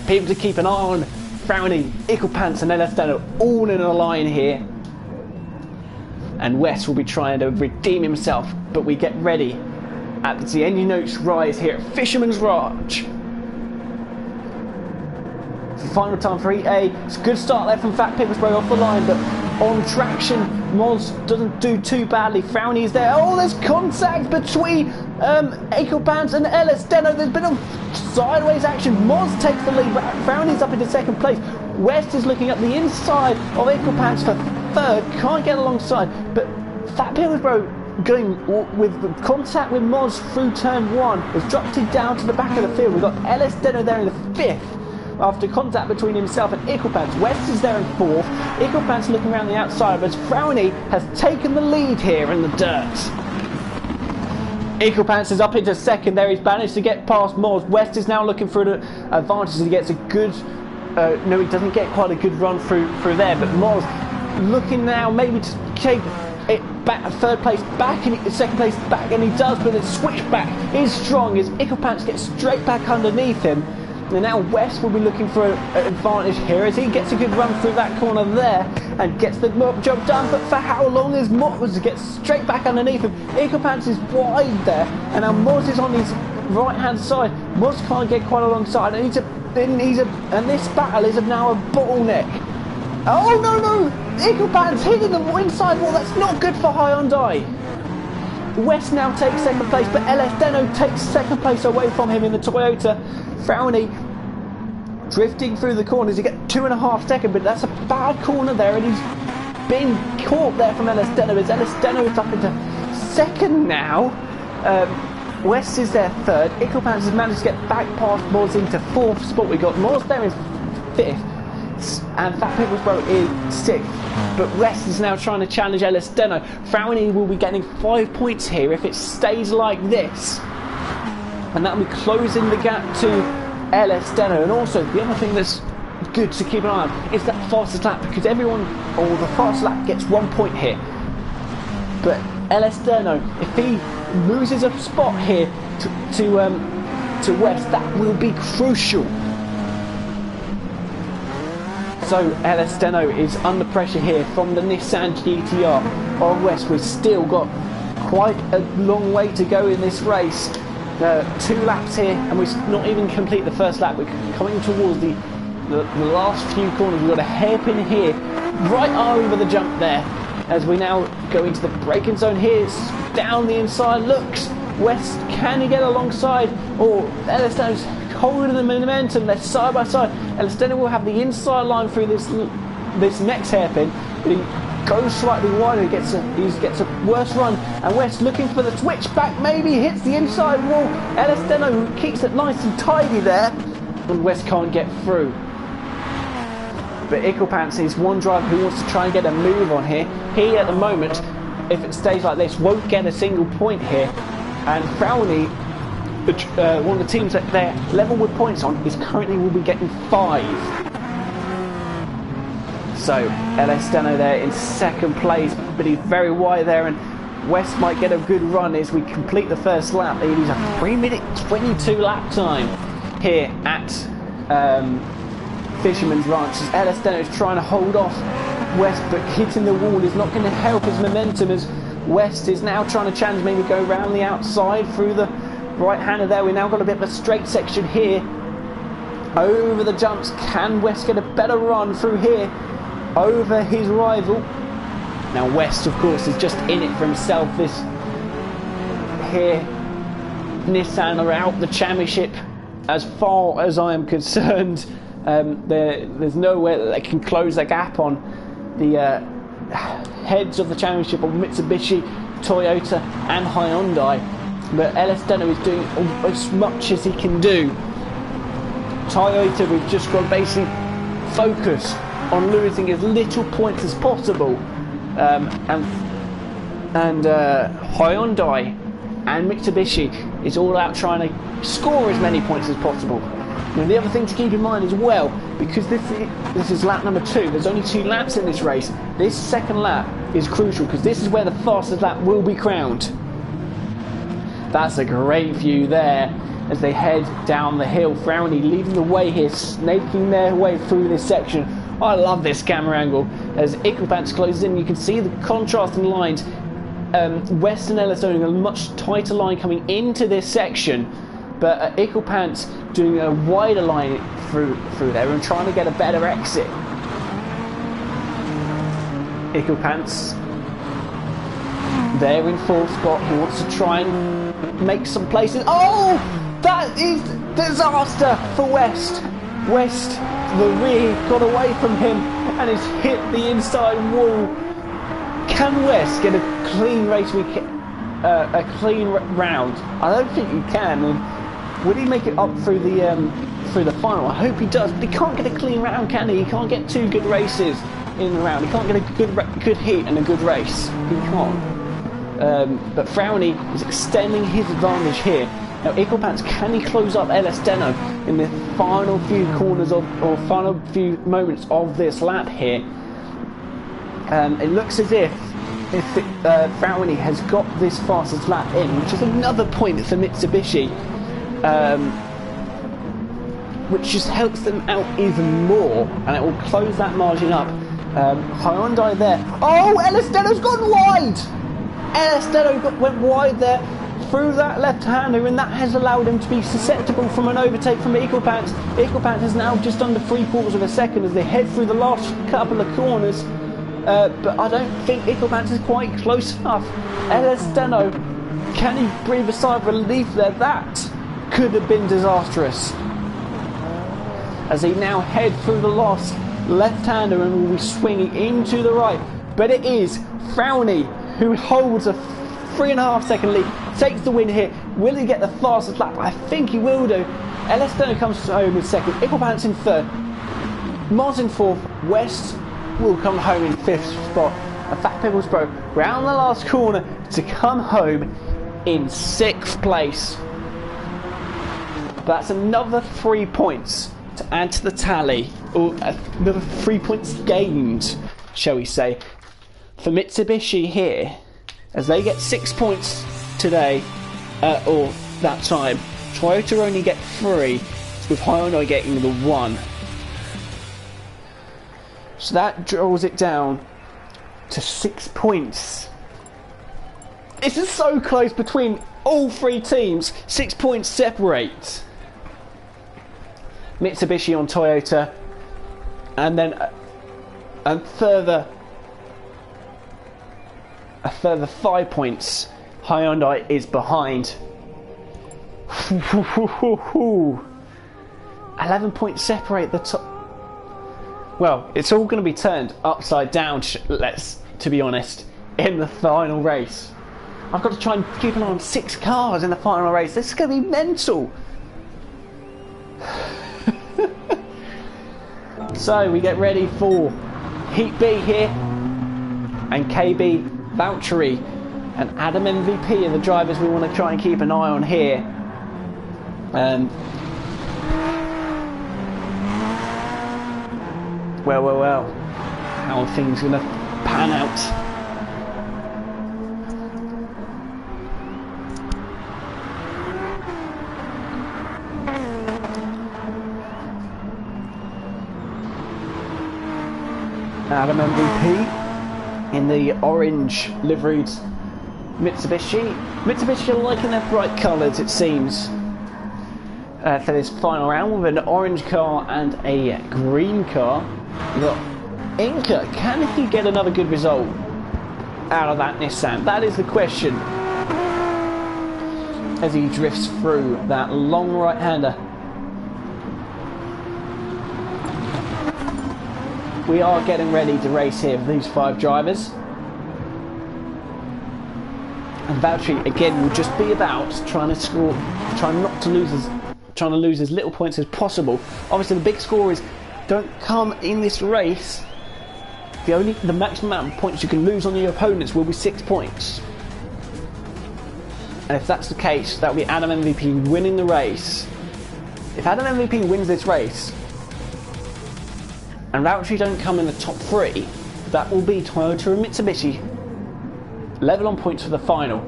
People to keep an eye on: Frowny, Icklepants and Elesteno all in a line here. And West will be trying to redeem himself, but we get ready as the engine notes rise here at Fisherman's Ranch. Final time for EA. It's a good start there from Fat Pickles Bro off the line, but on traction, Moz doesn't do too badly. Frowny is there. Oh, there's contact between Icklepants and Elesteno. There's been a sideways action. Moz takes the lead, but Frowny's up into 2nd place. West is looking up the inside of Icklepants for 3rd. Can't get alongside, but Fat Pickles Bro going with contact with Moz through turn 1 has dropped it down to the back of the field. We've got Elesteno there in the 5th. After contact between himself and Icklepants. West is there in 4th. Icklepants looking around the outside, but Frowny has taken the lead here in the dirt. Icklepants is up into 2nd there. He's managed to get past Moz. West is now looking for an advantage. He gets a good... no, he doesn't get quite a good run through there, but Moz looking now maybe to take it back, 3rd place back and 2nd place back, and he does, but the switchback is strong as Icklepants gets straight back underneath him. And now West will be looking for an advantage here as he gets a good run through that corner there and gets the job done. But for how long is Moz? Gets straight back underneath him. Icklepants is wide there, and now Moz is on his right hand side. Moz can't get quite alongside, and this battle is now a bottleneck. Oh no! Icklepants hitting the inside wall. That's not good for Hyundai. West now takes 2nd place, but Elesteno takes 2nd place away from him in the Toyota. Frowny drifting through the corners. He gets 2.5 seconds, but that's a bad corner there, and he's been caught there from Elesteno. As Elesteno is up into 2nd now. West is there 3rd. Icklepants has managed to get back past Moz into 4th spot. We got Moz there in 5th. And Fat Pickles Bro is 6th, but West is now trying to challenge Elesteno. Frowny will be getting 5 points here if it stays like this, and that will be closing the gap to Elesteno. And also the other thing that's good to keep an eye on is that fastest lap, because everyone, or the fastest lap, gets 1 point here. But Elesteno, if he loses a spot here to West, that will be crucial. So Elesteno is under pressure here from the Nissan GTR on West. We've still got quite a long way to go in this race. 2 laps here, and we've not even complete the 1st lap. We're coming towards the last few corners. We've got a hairpin here, right over the jump there, as we now go into the braking zone here. Down the inside looks. West, can he get alongside? Or Elesteno's holding the momentum. They're side by side. Elesteno will have the inside line through this next hairpin, but he goes slightly wider. He gets a worse run, and West looking for the switchback. Maybe hits the inside wall. Elesteno keeps it nice and tidy there, and West can't get through. But Icklepants is one driver who wants to try and get a move on here. He, at the moment, if it stays like this, won't get a single point here. And Frowny, one of the teams that they're level with points on, is currently will be getting 5. So Elesteno there in 2nd place, but he's very wide there, and West might get a good run as we complete the 1st lap. It is a 3-minute 22 lap time here at Fisherman's Ranch. As Elesteno is trying to hold off West, but hitting the wall is not going to help his momentum, as West is now trying to challenge, maybe go around the outside through the right-hander there. We've now got a bit of a straight section here over the jumps. Can West get a better run through here over his rival? Now West, of course, is just in it for himself. This here, Nissan are out the championship as far as I am concerned. There's nowhere that they can close the gap on the heads of the championship of Mitsubishi, Toyota and Hyundai, but LS Deno is doing as much as he can do. Toyota, we've just got to basically focus on losing as little points as possible, and Hyundai and Mitsubishi is all out trying to score as many points as possible. Now, the other thing to keep in mind as well, because this is lap number 2, there's only 2 laps in this race. This second lap is crucial because this is where the fastest lap will be crowned. That's a great view there as they head down the hill. Frowney leading the way here, snaking their way through this section. I love this camera angle. As Equipants closes in, you can see the contrasting lines. West and LS doing a much tighter line coming into this section, but Equipants doing a wider line through there and trying to get a better exit. Equipants there in 4th spot. He wants to try and make some places. Oh, that is disaster for West. West, the rear got away from him and has hit the inside wall. Can West get a clean race a clean round? I don't think he can. And would he make it up through the final? I hope he does. But he can't get a clean round, can he? He can't get 2 good races in the round. He can't get a good heat and a good race. He can't. But Frowney is extending his advantage here. Now, Equipants, can he close up LS Deno in the final few corners or final few moments of this lap here? It looks as if Frowney has got this fastest lap in, which is another point for Mitsubishi, which just helps them out even more, and it will close that margin up. Hyundai there. Oh, LS Deno's gone wide! LS Deno went wide there through that left-hander, and that has allowed him to be susceptible from an overtake from Equipants. Equipants is now just under 3/4 of a second as they head through the last couple of corners. But I don't think Equipants is quite close enough. LS Deno, can he breathe a sigh of relief there? That could have been disastrous. As they now head through the last left-hander and will be swinging into the right. But it is Frowney who holds a 3.5 second lead, takes the win here. Will he get the fastest lap? I think he will do. LS Deno comes home in 2nd, Equipants in 3rd, Moz in 4th, West will come home in 5th spot. And Fat Pickles Pro round the last corner to come home in 6th place. That's another 3 points to add to the tally, or another 3 points gained, shall we say, for Mitsubishi here, as they get 6 points today, or that time. Toyota only get 3, with Hyundai getting the 1. So that draws it down to 6 points. This is so close between all 3 teams. 6 points separate Mitsubishi on Toyota, and then a further 5 points Hyundai is behind. 11 points separate the top. Well, it's all going to be turned upside down, to be honest, in the final race. I've got to try and keep an eye on 6 cars in the final race. This is going to be mental. So we get ready for Heat B here, and KB, Valtteri and Adam MVP are the drivers we want to try and keep an eye on here. Well, how are things going to pan out? Adam MVP in the orange liveried Mitsubishi. Mitsubishi are liking their bright colours, it seems, for this final round, with an orange car and a green car. We've got Inca. Can he get another good result out of that Nissan? That is the question, as he drifts through that long right-hander. we are getting ready to race here with these 5 drivers. And Valtteri again will just be about trying to score, trying not to lose as little points as possible. Obviously the big scorers don't come in this race. The maximum amount of points you can lose on your opponents will be 6 points. And if that's the case, that will be Adam MVP winning the race. If Adam MVP wins this race, and Valtteri don't come in the top 3, that will be Toyota and Mitsubishi level on points for the final.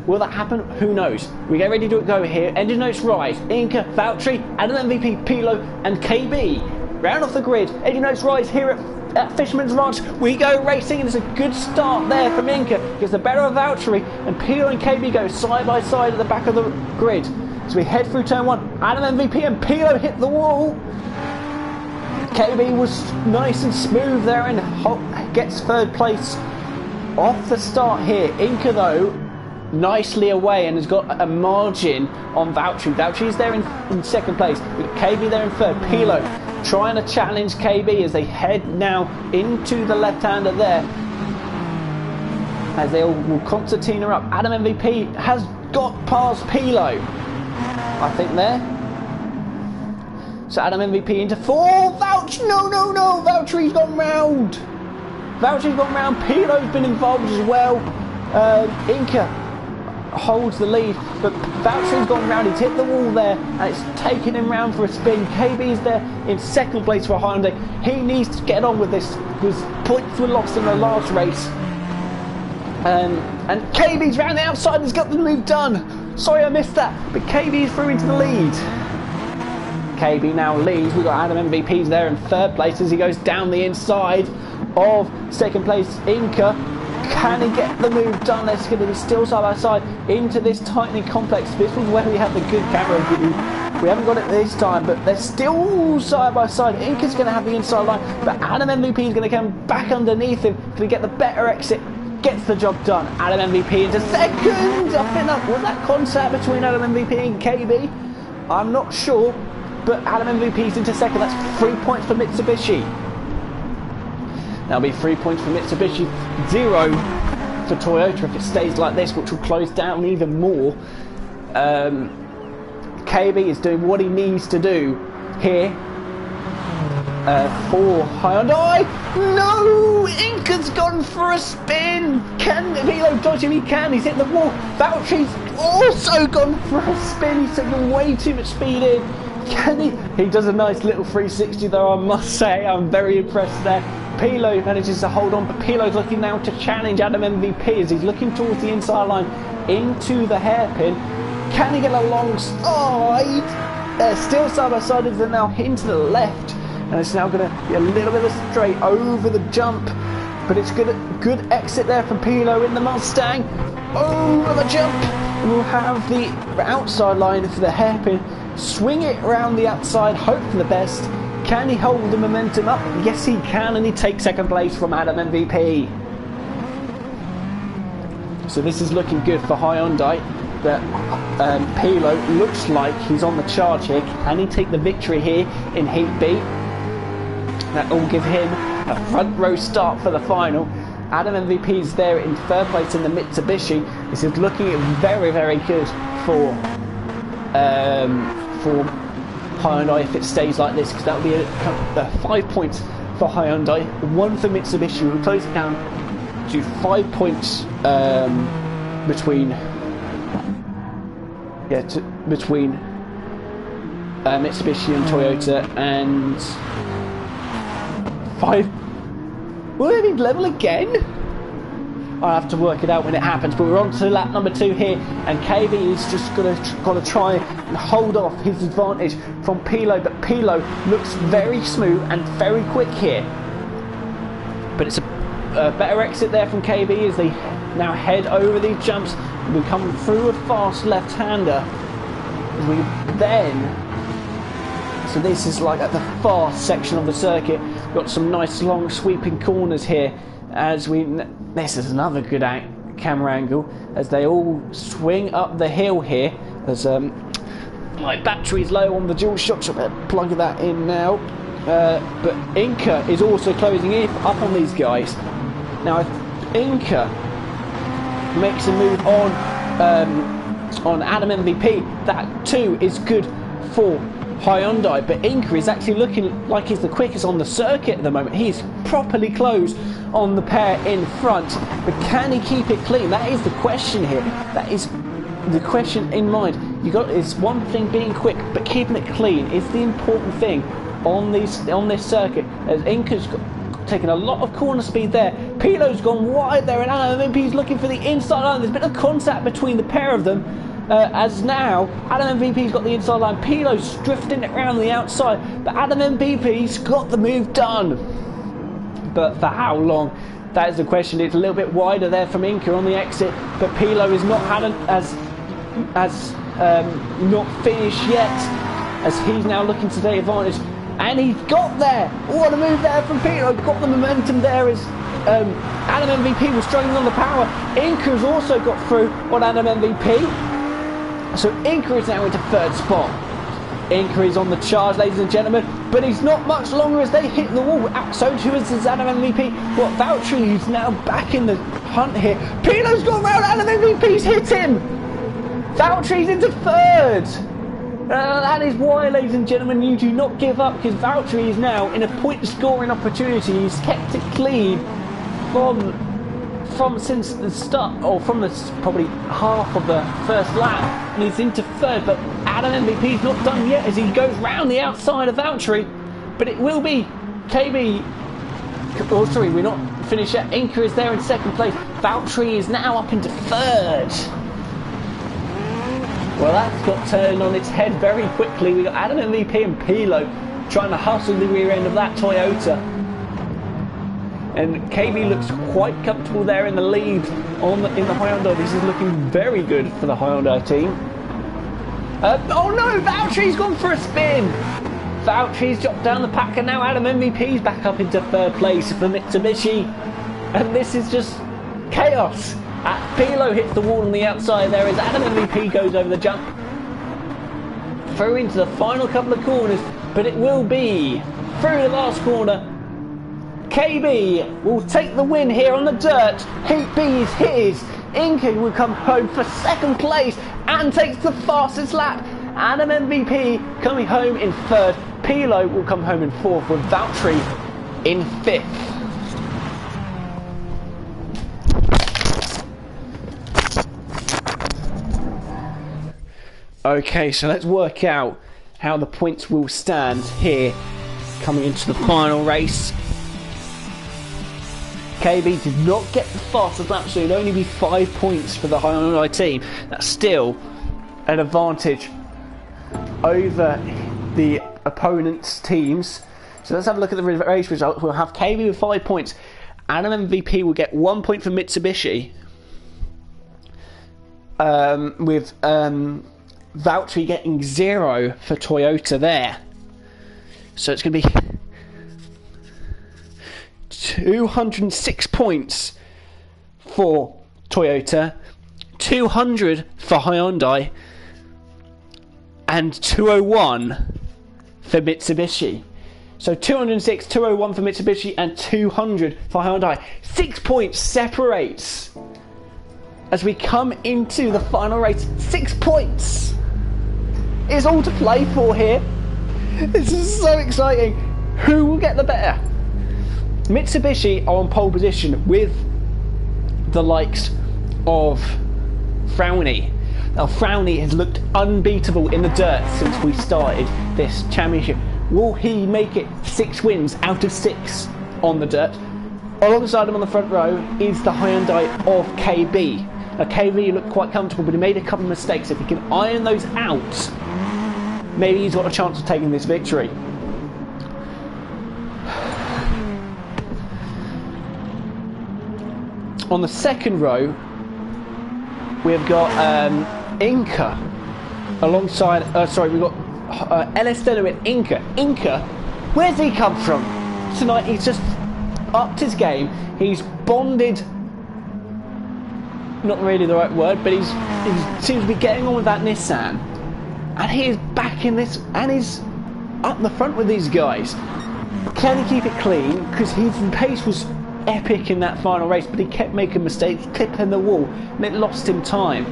Will that happen? Who knows? We get ready to go here. Engine notes rise. Inca, Valtteri, Adam MVP, Pilo, and KB. Round off the grid. Engine notes rise here at Fisherman's Ranch. We go racing, and it's a good start there from Inca. Gets the better of Valtteri, and Pilo and KB go side by side at the back of the grid. So we head through turn 1. Adam MVP and Pilo hit the wall. KB was nice and smooth there and gets 3rd place off the start here. Inca though, nicely away and has got a margin on Valtteri. Valtteri's there in 2nd place. With KB there in 3rd. Pilo trying to challenge KB as they head now into the left-hander there. As they all will concertina up. Adam MVP has got past Pilo, I think there. So Adam MVP into 4. No. Valtteri's gone round. Valtteri's gone round. Pilo's been involved as well. Inca holds the lead, but Valtteri's gone round. He's hit the wall there, and it's taken him round for a spin. KB's there in 2nd place for Hyundai. He needs to get on with this because points were lost in the last race. And KB's round the outside and has got the move done. Sorry I missed that, but KB is through into the lead. KB now leads. We've got Adam MVP's there in 3rd place as he goes down the inside of 2nd place Inca. Can he get the move done? They're going to be still side by side into this tightening complex. This was where we had the good camera view. We haven't got it this time, but they're still side by side. Inca's going to have the inside line, but Adam MVP is going to come back underneath him to get the better exit. Gets the job done. Adam MVP into 2nd. Up and up. Was that contact between Adam MVP and KB? I'm not sure, but Adam MVP's into 2nd. That's 3 points for Mitsubishi. That'll be 3 points for Mitsubishi, 0 for Toyota if it stays like this, which will close down even more. KB is doing what he needs to do here for Hyundai. No! Inca's gone for a spin. Can Velo dodge him? He can. He's hit the wall. Valtteri's also gone for a spin. He's taken way too much speed in. Can he? He does a nice little 360 though, I must say. I'm very impressed there. Pilo manages to hold on, but Pilo's looking now to challenge Adam MVP as he's looking towards the inside line into the hairpin. Can he get a long side? Still side by side as they're now into the left, and it's now going to be a little bit of a straight over the jump, but it's good exit there from Pilo in the Mustang. Over the jump, and we'll have the outside line for the hairpin. Swing it around the outside, hope for the best. Can he hold the momentum up? Yes he can, and he takes 2nd place from Adam MVP. So this is looking good for Hyundai. But Pilo looks like he's on the charge here. Can he take the victory here in Heat B? That will give him a front row start for the final. Adam MVP is there in 3rd place in the Mitsubishi. This is looking very, very good for Hyundai if it stays like this, because that will be 5 points for Hyundai, 1 for Mitsubishi. We'll close it down to 5 points between Mitsubishi and Toyota, and 5. Will it be level again? I'll have to work it out when it happens, but we're on to lap number 2 here, and KB is just got to try and hold off his advantage from Pilo, but Pilo looks very smooth and very quick here. But it's a better exit there from KB as they now head over these jumps. We come through a fast left-hander. So this is like at the fast section of the circuit. We've got some nice long sweeping corners here. This is another good camera angle as they all swing up the hill here. As my battery's low on the dual shock, so I better plug that in now. But Inca is also closing up on these guys. Now, if Inca makes a move on Adam MVP, that too is good for Hyundai. But Inca is actually looking like he's the quickest on the circuit at the moment. He's properly close on the pair in front. But can he keep it clean? That is the question here. That is the question in mind. It's one thing being quick, but keeping it clean is the important thing on this circuit. As Inca's taken a lot of corner speed there. Pilo's gone wide there, and Adam MVP's looking for the inside line. There's a bit of contact between the pair of them. As now, Adam MVP's got the inside line. Pilo's drifting it around the outside, but Adam MVP's got the move done. But for how long? That is the question. It's a little bit wider there from Inca on the exit, but Pilo is not not finished yet, as he's now looking to take advantage. And he's got there. What a move there from Pilo. Got the momentum there as Adam MVP was struggling on the power. Inca has also got through on Adam MVP. So Inca is now into third spot. Inca is on the charge, ladies and gentlemen, but he's not much longer as they hit the wall. So too is Adam MVP. What, Valtteri is now back in the hunt here. Pilo's gone round, Adam MVP's hit him. Valtteri's into third. That is why, ladies and gentlemen, you do not give up, because Valtteri is now in a point scoring opportunity. He's kept it clean from since the start, or from the probably half of the first lap, and he's into third. But Adam MVP is not done yet as he goes round the outside of Valtteri. But it will be KB. Oh, sorry, we're not finished yet. Inca is there in second place. Valtteri is now up into third. Well, that's got turned on its head very quickly. We got Adam MVP and Pilo trying to hustle the rear end of that Toyota. And KB looks quite comfortable there in the lead in the Hyundai. This is looking very good for the Hyundai team. Oh no, Valtteri's gone for a spin. Valtteri's dropped down the pack, and now Adam MVP's back up into third place for Mitsubishi. And this is just chaos. Pilo hits the wall on the outside there as Adam MVP goes over the jump. Through into the final couple of corners, but it will be through the last corner. KB will take the win here on the dirt. Heat B is his. Inca will come home for second place and takes the fastest lap. Adam MVP coming home in third. Pilo will come home in fourth, with Valtteri in fifth. Okay, so let's work out how the points will stand here coming into the final race. KB did not get the fastest lap, so it'd only be 5 points for the Hyundai team. That's still an advantage over the opponent's teams. So let's have a look at the race result. We'll have KB with 5 points. Adam MVP will get 1 point for Mitsubishi. With Valtteri getting 0 for Toyota there. So it's going to be 206 points for Toyota, 200 for Hyundai, and 201 for Mitsubishi. So 206, 201 for Mitsubishi, and 200 for Hyundai. 6 points separates as we come into the final race. 6 points is all to play for here. This is so exciting. Who will get the better? Mitsubishi are on pole position with the likes of Frowney. Now Frowney has looked unbeatable in the dirt since we started this championship. Will he make it 6 wins out of 6 on the dirt? Alongside him on the front row is the Hyundai of KB. Now KB looked quite comfortable, but he made a couple of mistakes. If he can iron those out, maybe he's got a chance of taking this victory. On the second row, we've got Inca alongside. We've got LS Steno and Inca. Inca, where's he come from? Tonight he's just upped his game. He's bonded. Not really the right word, but he seems to be getting on with that Nissan, and he is back in this, and he's up the front with these guys. Can he keep it clean? Because his pace was epic in that final race, but he kept making mistakes, clipping the wall, and it lost him time.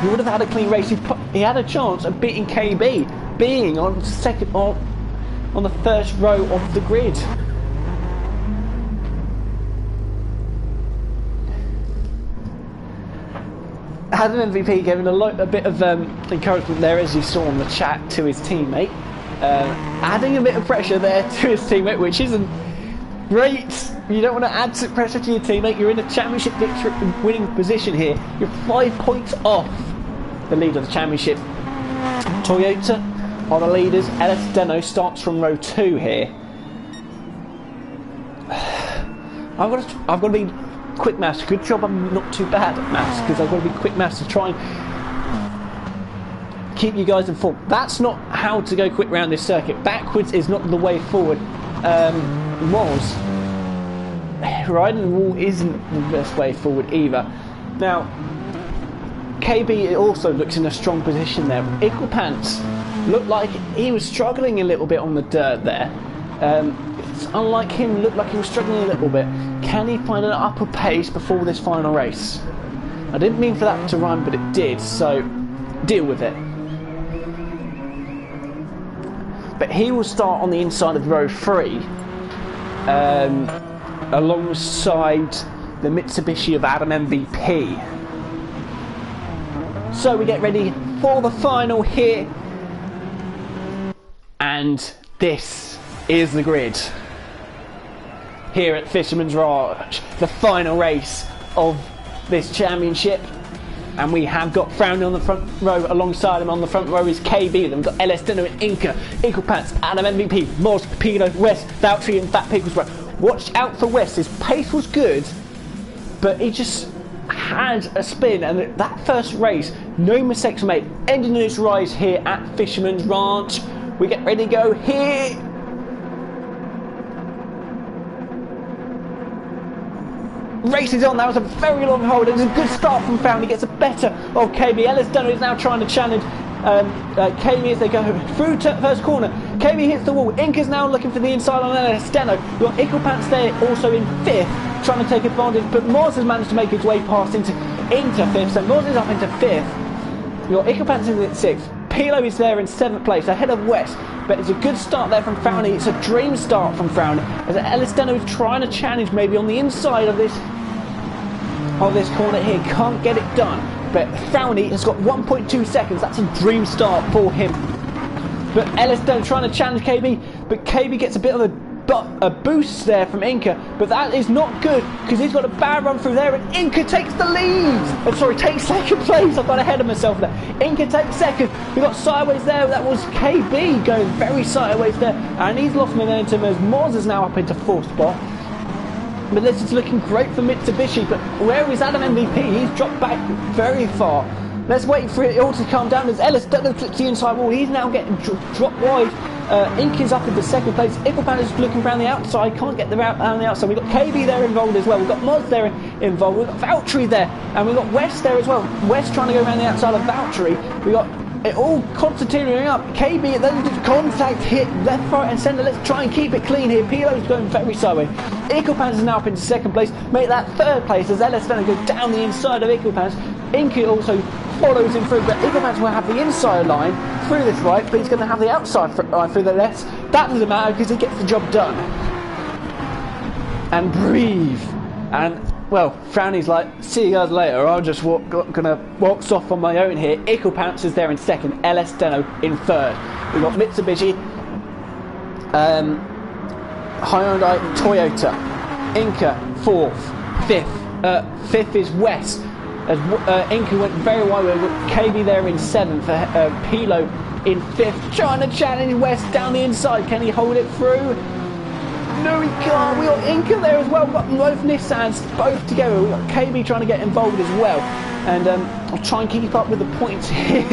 He would have had a clean race. He had a chance of beating KB, being on the first row of the grid. Had an MVP, giving a bit of encouragement there, as you saw on the chat, to his teammate. Adding a bit of pressure there to his teammate, which isn't great. You don't want to add some pressure to your teammate. You're in a championship winning position here. You're 5 points off the lead of the championship. Toyota are the leaders. Ellis Deno starts from row 2 here. I've got to be quick maths. Good job I'm not too bad at maths, because I've got to be quick maths to try and keep you guys informed. That's not how to go quick round this circuit. Backwards is not the way forward. Riding the wall isn't the best way forward either. Now, KB also looks in a strong position there. Equipants looked like he was struggling a little bit on the dirt there. Unlike him, looked like he was struggling a little bit. Can he find an upper pace before this final race? I didn't mean for that to rhyme, but it did, so deal with it. But he will start on the inside of row 3, alongside the Mitsubishi of Adam MVP. So we get ready for the final here, and this is the grid here at Fisherman's Ranch, the final race of this championship. And we have got Frowny on the front row. Alongside him on the front row is KB. Then we've got Ellis Deno and Inca, Equipants, Adam MVP, Moz, Pino, West, Valtteri and Fat Pickles. Watch out for West. His pace was good, but he just had a spin. And that first race, no mistakes were made. Ending his rise here at Fisherman's Ranch. We get ready to go here. Race is on. That was a very long hold. It was a good start from Found. He gets a better of KB. Ellis Deno is now trying to challenge KB as they go through first corner. KB hits the wall. Inca's now looking for the inside on Ellis Deno. You've got Equipants there also in 5th, trying to take advantage, but Moz has managed to make his way past into 5th, so Moz is up into 5th. You've got Equipants in 6th. Pilo is there in 7th place, ahead of West, but it's a good start there from Frowney. It's a dream start from Frowney, as Ellis Deno is trying to challenge maybe on the inside of this corner here. Can't get it done, but Frowney has got 1.2 seconds. That's a dream start for him. But Ellis Deno trying to challenge KB, but KB gets a bit of a boost there from Inca, but that is not good, because he's got a bad run through there, and Inca takes the lead. Takes second place. I've got ahead of myself there. Inca takes second. We got sideways there. That was KB going very sideways there, and he's lost momentum as Moz is now up into 4th spot. But this is looking great for Mitsubishi, but where is Adam MVP? He's dropped back very far. Let's wait for it all to calm down as Ellis Deno clicks the inside wall. He's now getting dropped wide. Ink is up in the 2nd place. Equipant is looking around the outside, can't get the route on the outside. We've got KB there involved as well. We've got Moz there involved. We've got Valtteri there, and we've got West there as well. West trying to go around the outside of Valtteri. We've got it all continuing up. KB then contact hit left, right, and centre. Let's try and keep it clean here. Pilo's going very sideways. Equipants is now up into 2nd place. Make that 3rd place as Ellis Deno goes down the inside of Equipants. Inky also follows him through, but Equipants will have the inside line through this right, but he's going to have the outside line through the left. That doesn't matter because he gets the job done. And breathe. And well, Frowny's like, see you guys later. I'm just gonna walk off on my own here. Equipants is there in 2nd. Ellis Deno in 3rd. We've got Mitsubishi, Hyundai, Toyota, Inca 4th, 5th. 5th is West. As Inca went very wide, we've got KB there in 7th. Pilo in 5th, trying to challenge West down the inside. Can he hold it through? No, he can't. We got Inca there as well. We've got both Nissans both together. We've got KB trying to get involved as well. And I'll try and keep up with the points here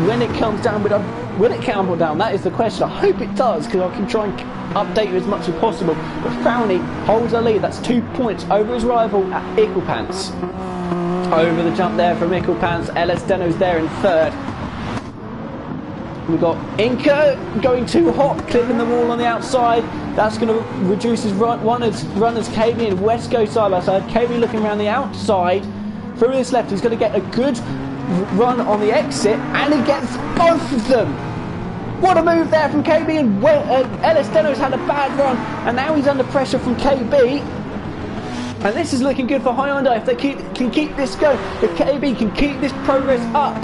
when it comes down. But will it come down? That is the question. I hope it does, because I can try and update you as much as possible. But Frowney holds the lead. That's 2 points over his rival at Equipants. Over the jump there from Equipants. Ellis Deno's there in 3rd. We've got Inca going too hot, clipping the wall on the outside. That's going to reduce his runners. KB and West go side by side. KB looking around the outside. Through this left, he's going to get a good run on the exit, and he gets both of them. What a move there from KB, and Ellis Deno's had a bad run, and now he's under pressure from KB. And this is looking good for Hyundai if they can keep this going. If KB can keep this progress up.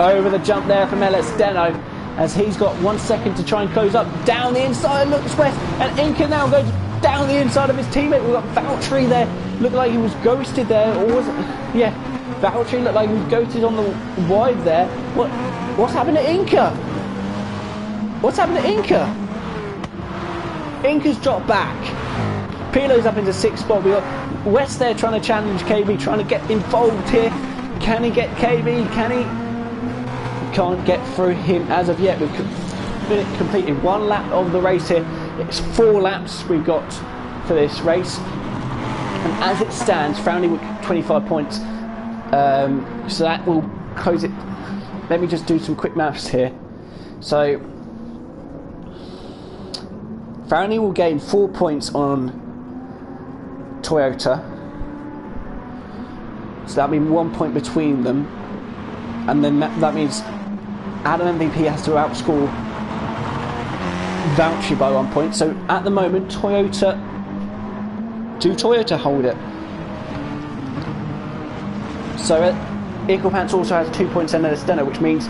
Over the jump there from Ellis Deno, as he's got 1 second to try and close up. Down the inside, looks West, and Inca now goes down the inside of his teammate. We've got Valtteri there, looked like he was ghosted there, or was it? Yeah, Valtteri looked like he was ghosted on the wide there. What's happened to Inca? What's happened to Inca? Inca's dropped back. Pilo's up into 6th spot. We got West there trying to challenge KB, trying to get involved here. Can he get KB? Can he? Can't get through him as of yet. We've completed 1 lap of the race here. It's 4 laps we've got for this race, and as it stands, Frowney with 25 points, so that will close it. Let me just do some quick maths here. So Frowney will gain 4 points on Toyota, so that'll be 1 point between them, and then that means Adam MVP has to outscore Valtteri by 1 point. So at the moment, Toyota hold it. So Equipants also has 2 points in Ellis Deno, which means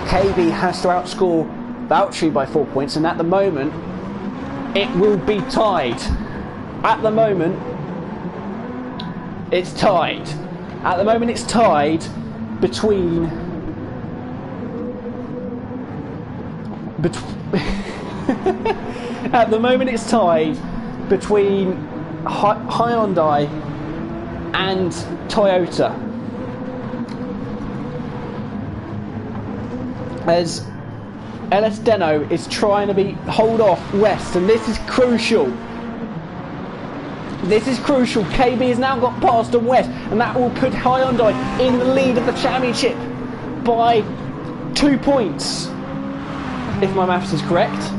KB has to outscore Valtteri by 4 points, and at the moment it will be tied. At the moment it's tied. At the moment it's tied between at the moment it's tied between Hyundai and Toyota, as Ellis Deno is trying to hold off West, and this is crucial. This is crucial. KB has now got past on West, and that will put Hyundai in the lead of the championship by 2 points, if my maths is correct.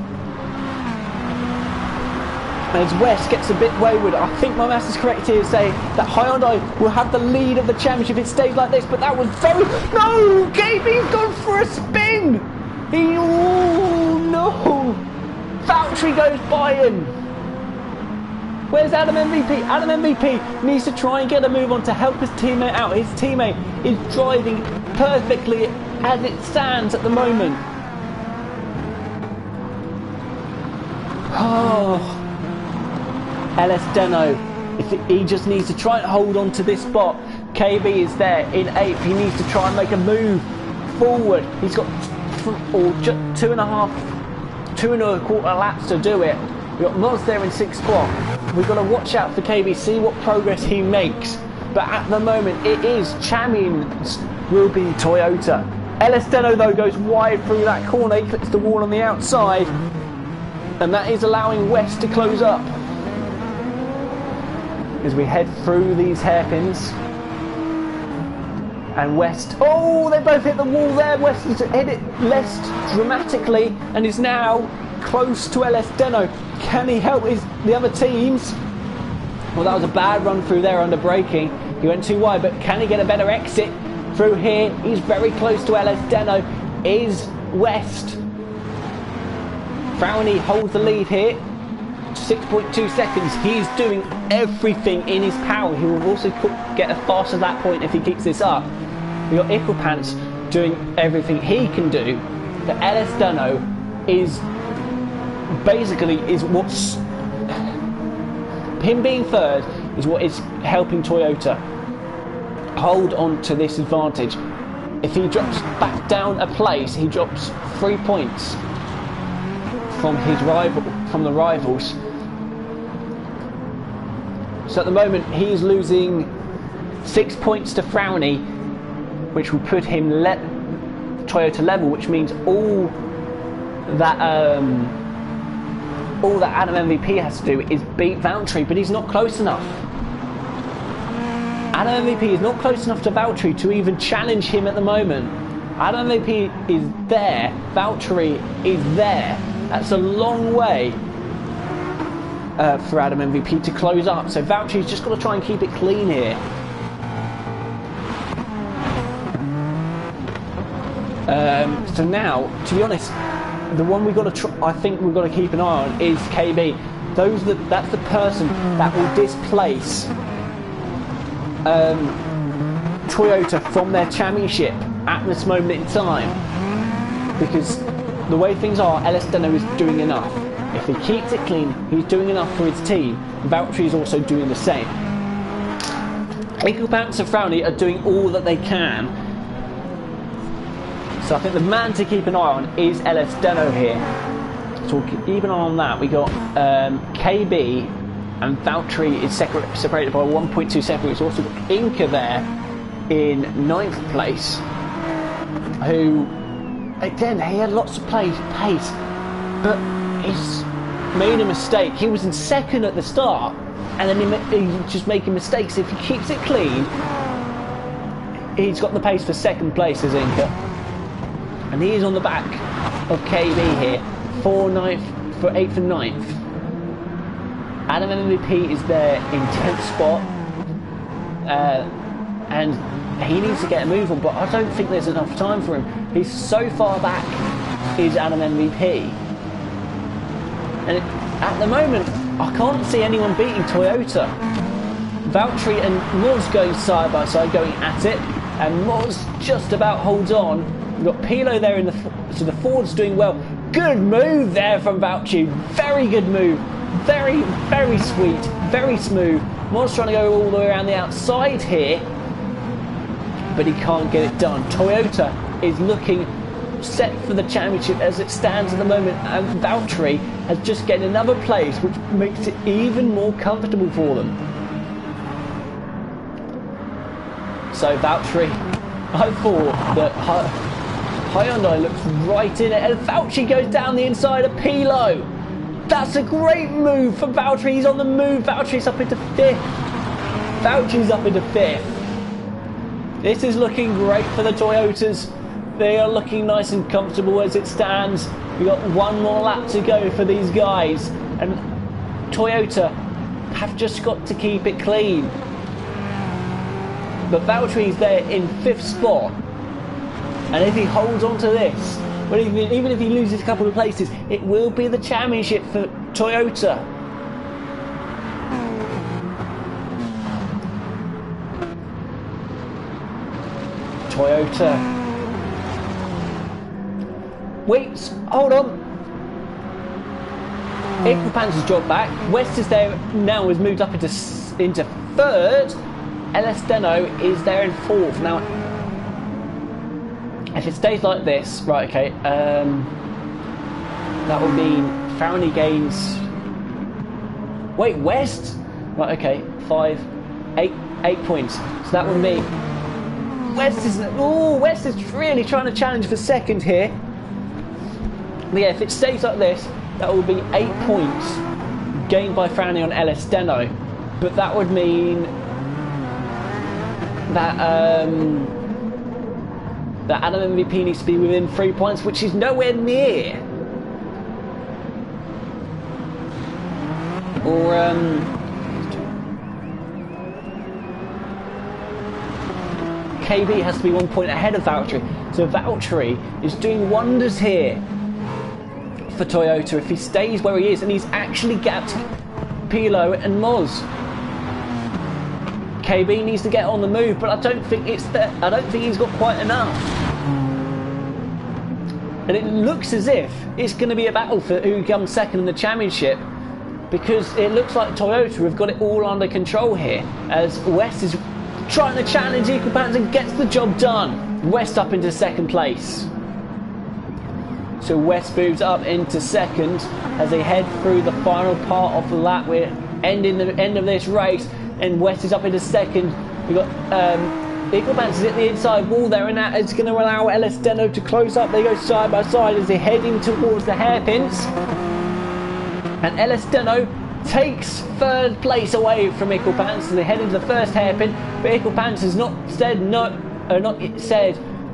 As West gets a bit wayward, I think my maths is correct here, saying that Hyundai will have the lead of the championship if it stays like this, but that was very... No! KB's gone for a spin! Oh no! Valtteri goes by him! Where's Adam MVP? Adam MVP needs to try and get a move on to help his teammate out. His teammate is driving perfectly as it stands at the moment. Oh, Ellis Deno, he just needs to try and hold on to this spot. KB is there in 8th. He needs to try and make a move forward. He's got just 2.25 laps to do it. We've got Moz there in 6th spot. We've got to watch out for KB, see what progress he makes. But at the moment, it is champions will be Toyota. Ellis Deno though goes wide through that corner. He clips the wall on the outside, and that is allowing West to close up. As we head through these hairpins, and West, oh, they both hit the wall there. West has hit it less dramatically and is now close to Ellis Deno. Can he help the other teams? Well, that was a bad run through there under braking. He went too wide, but can he get a better exit through here? He's very close to Ellis Deno. Is West. Frowney holds the lead here. 6.2 seconds. He's doing everything in his power. He will also get a faster that point if he keeps this up. We've got Equipants doing everything he can do. But Ellis Deno is basically what's him being third is what is helping Toyota hold on to this advantage. If he drops back down a place, he drops 3 points from the rivals. So at the moment he's losing 6 points to Frowney, which will put him Toyota level, which means all that Adam MVP has to do is beat Valtteri, but he's not close enough. Adam MVP is not close enough to Valtteri to even challenge him at the moment. Adam MVP is there. Valtteri is there. That's a long way for Adam MVP to close up. So Valtteri's just got to try and keep it clean here. So now, to be honest, the one we've got to I think we've got to keep an eye on is KB. That's the person that will displace Toyota from their championship at this moment in time, because the way things are, Alex Deno is doing enough. If he keeps it clean, he's doing enough for his team. Valtteri is also doing the same. Equipance and Frowney are doing all that they can. So I think the man to keep an eye on is LS Deno here. So we'll keep an eye on that. We got KB and Valtteri is separated by 1.2 seconds. We've also got Inca there in 9th place, who, again, he had lots of pace, but he's made a mistake. He was in 2nd at the start, and then he's just making mistakes. If he keeps it clean, he's got the pace for 2nd place as Inca. And he is on the back of KB here for 8th and 9th. Adam MVP is there in 10th spot, and he needs to get a move on, but I don't think there's enough time for him. He's so far back, is Adam MVP. And at the moment, I can't see anyone beating Toyota. Valtteri and Moz going side by side, going at it, and Moz just about holds on. We've got Pilo there so the Ford's doing well. Good move there from Valtteri. Very good move. Very, very sweet. Very smooth. Moz trying to go all the way around the outside here, but he can't get it done. Toyota is looking set for the championship as it stands at the moment, and Valtteri has just gained another place, which makes it even more comfortable for them. So Valtteri, I thought that Hyundai looks right in it, and Valtteri goes down the inside of Pilo. That's a great move for Valtteri. He's on the move. Valtteri's up into 5th. Valtteri's up into 5th. This is looking great for the Toyotas. They are looking nice and comfortable as it stands. We've got one more lap to go for these guys, and Toyota have just got to keep it clean. But Valtteri's there in 5th spot, and if he holds on to this, well, even if he loses a couple of places, it will be the championship for Toyota. Toyota. Wait, hold on. Equipans has dropped back. West is there now, has moved up into 3rd. LS Deno is there in 4th. Now, if it stays like this, right, okay, that would mean Frowney gains... Wait, West? Right, okay, 8 points. So that would mean West is really trying to challenge for 2nd here. But yeah, if it stays like this, that will be 8 points gained by Frowney on LS Deno. But that would mean that that Adam MVP needs to be within 3 points, which is nowhere near. Or KB has to be 1 point ahead of Valtteri. So Valtteri is doing wonders here for Toyota if he stays where he is, and he's actually gapped Pilo and Moz. KB needs to get on the move, but I don't think he's got quite enough. And it looks as if it's going to be a battle for who comes 2nd in the championship, because it looks like Toyota have got it all under control here, as West is trying to challenge Equipans and gets the job done. West up into 2nd place. So West moves up into 2nd as they head through the final part of the lap. We're ending the end of this race, and West is up into 2nd. We've got Equipans is at the inside wall there, and that is going to allow LS Deno to close up. They go side by side as they're heading towards the hairpins. And LS Deno takes 3rd place away from Equipans, so they head into the 1st hairpin. But Equipans has not said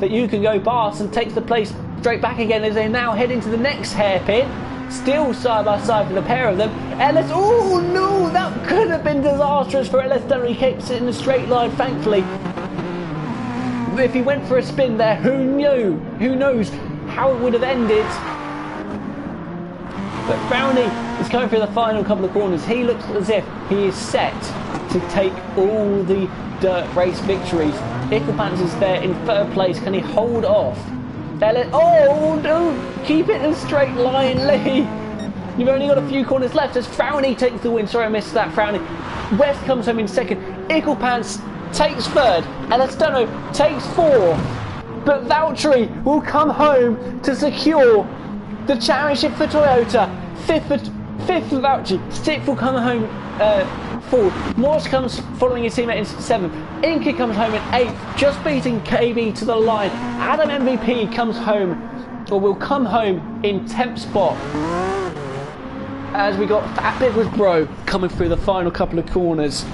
that you can go past and takes the place straight back again as they now head into the next hairpin. Still side by side for the pair of them. Ellis, oh no, that could have been disastrous for Ellis Dunner. He keeps it in a straight line, thankfully. If he went for a spin there, who knew? Who knows how it would have ended? But Frowney is going through the final couple of corners. He looks as if he is set to take all the dirt race victories. Icklepants is there in third place. Can he hold off? Oh no! Keep it in a straight line, Lee. You've only got a few corners left as Frowney takes the win. Sorry, I missed that. Frowney. West comes home in second. Icklepants takes third. Ellis Dunno takes fourth. But Valtteri will come home to secure the championship for Toyota. Fifth for Valtteri. Sixth will come home fourth. Morris comes following his teammate in seventh. Inky comes home in eighth, just beating KB to the line. Adam MVP comes home, or will come home in 10th spot. As we got Fat Biggles Bro coming through the final couple of corners.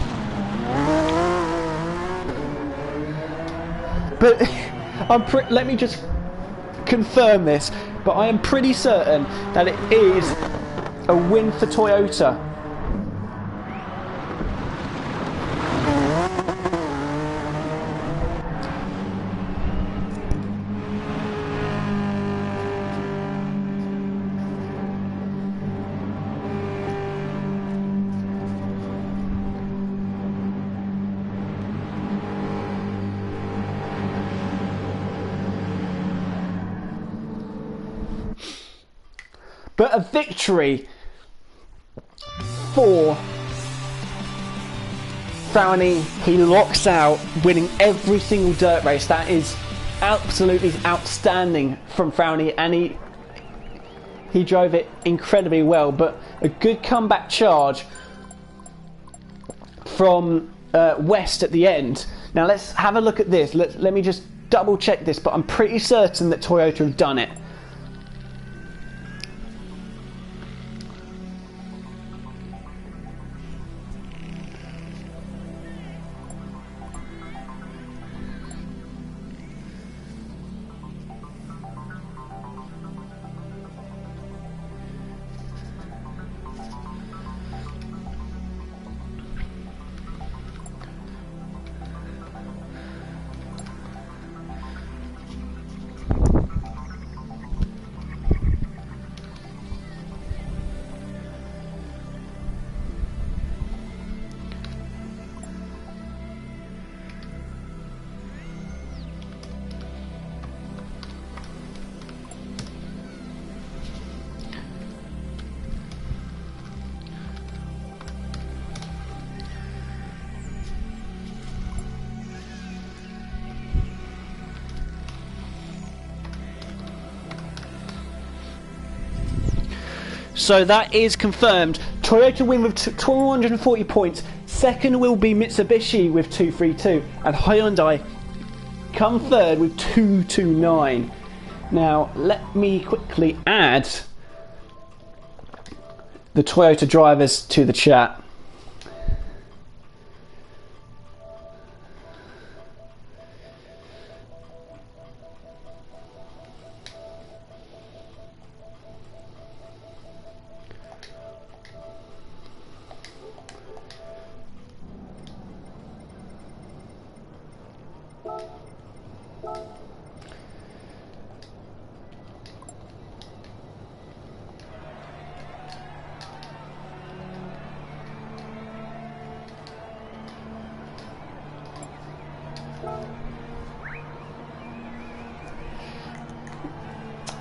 But let me just confirm this, but I am pretty certain that it is a win for Toyota. But a victory for Frowney. He locks out, winning every single dirt race. That is absolutely outstanding from Frowney, and he drove it incredibly well. But a good comeback charge from West at the end. Now let's have a look at this. Let me just double check this, but I'm pretty certain that Toyota have done it. So that is confirmed. Toyota win with 240 points. Second will be Mitsubishi with 232. And Hyundai come third with 229. Now, let me quickly add the Toyota drivers to the chat.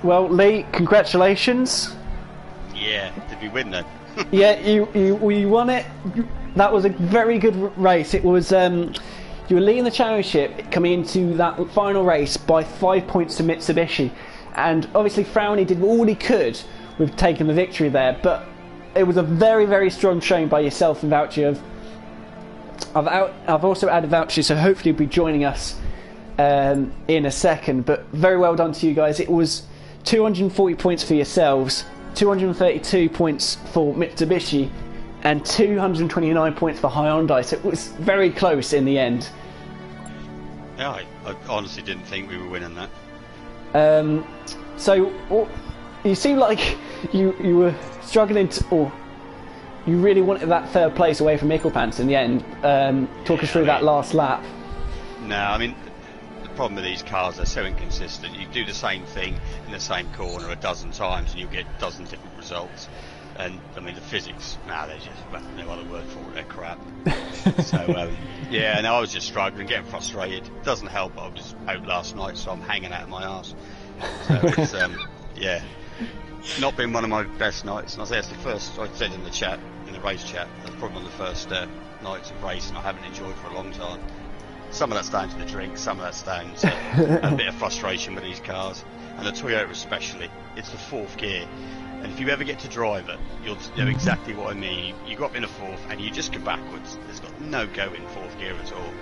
Well, Lee, congratulations. Yeah, did we win then? Yeah, you won it. That was a very good race. It was you were leading the championship coming into that final race by 5 points to Mitsubishi, and obviously Frowney did all he could with taking the victory there. But it was a very, very strong showing by yourself and Valtteri. I've also added Valtteri, so hopefully he'll be joining us in a second. But very well done to you guys. It was 240 points for yourselves, 232 points for Mitsubishi, and 229 points for Hyundai. So it was very close in the end. Yeah, I honestly didn't think we were winning that. So you seem like you were struggling to, or you really wanted that third place away from Mikkelpans in the end. Talk us through that last lap. No, I mean, the problem with these cars, they're so inconsistent. You do the same thing in the same corner a dozen times and you get a dozen different results. And, I mean, the physics, they're just, well, no other word for it, they're crap. So, yeah, no, I was just struggling, getting frustrated. It doesn't help, I was out last night, so I'm hanging out of my arse. So it's, yeah, not been one of my best nights. And I say that's the first, I said in the chat, in the race chat, that's probably one of the first nights of racing I haven't enjoyed for a long time. Some of that's down to the drink, some of that's down to a bit of frustration with these cars. And the Toyota especially, it's the fourth gear. And if you ever get to drive it, you'll know exactly what I mean. You go up in a fourth and you just go backwards. There's got no go in fourth gear at all.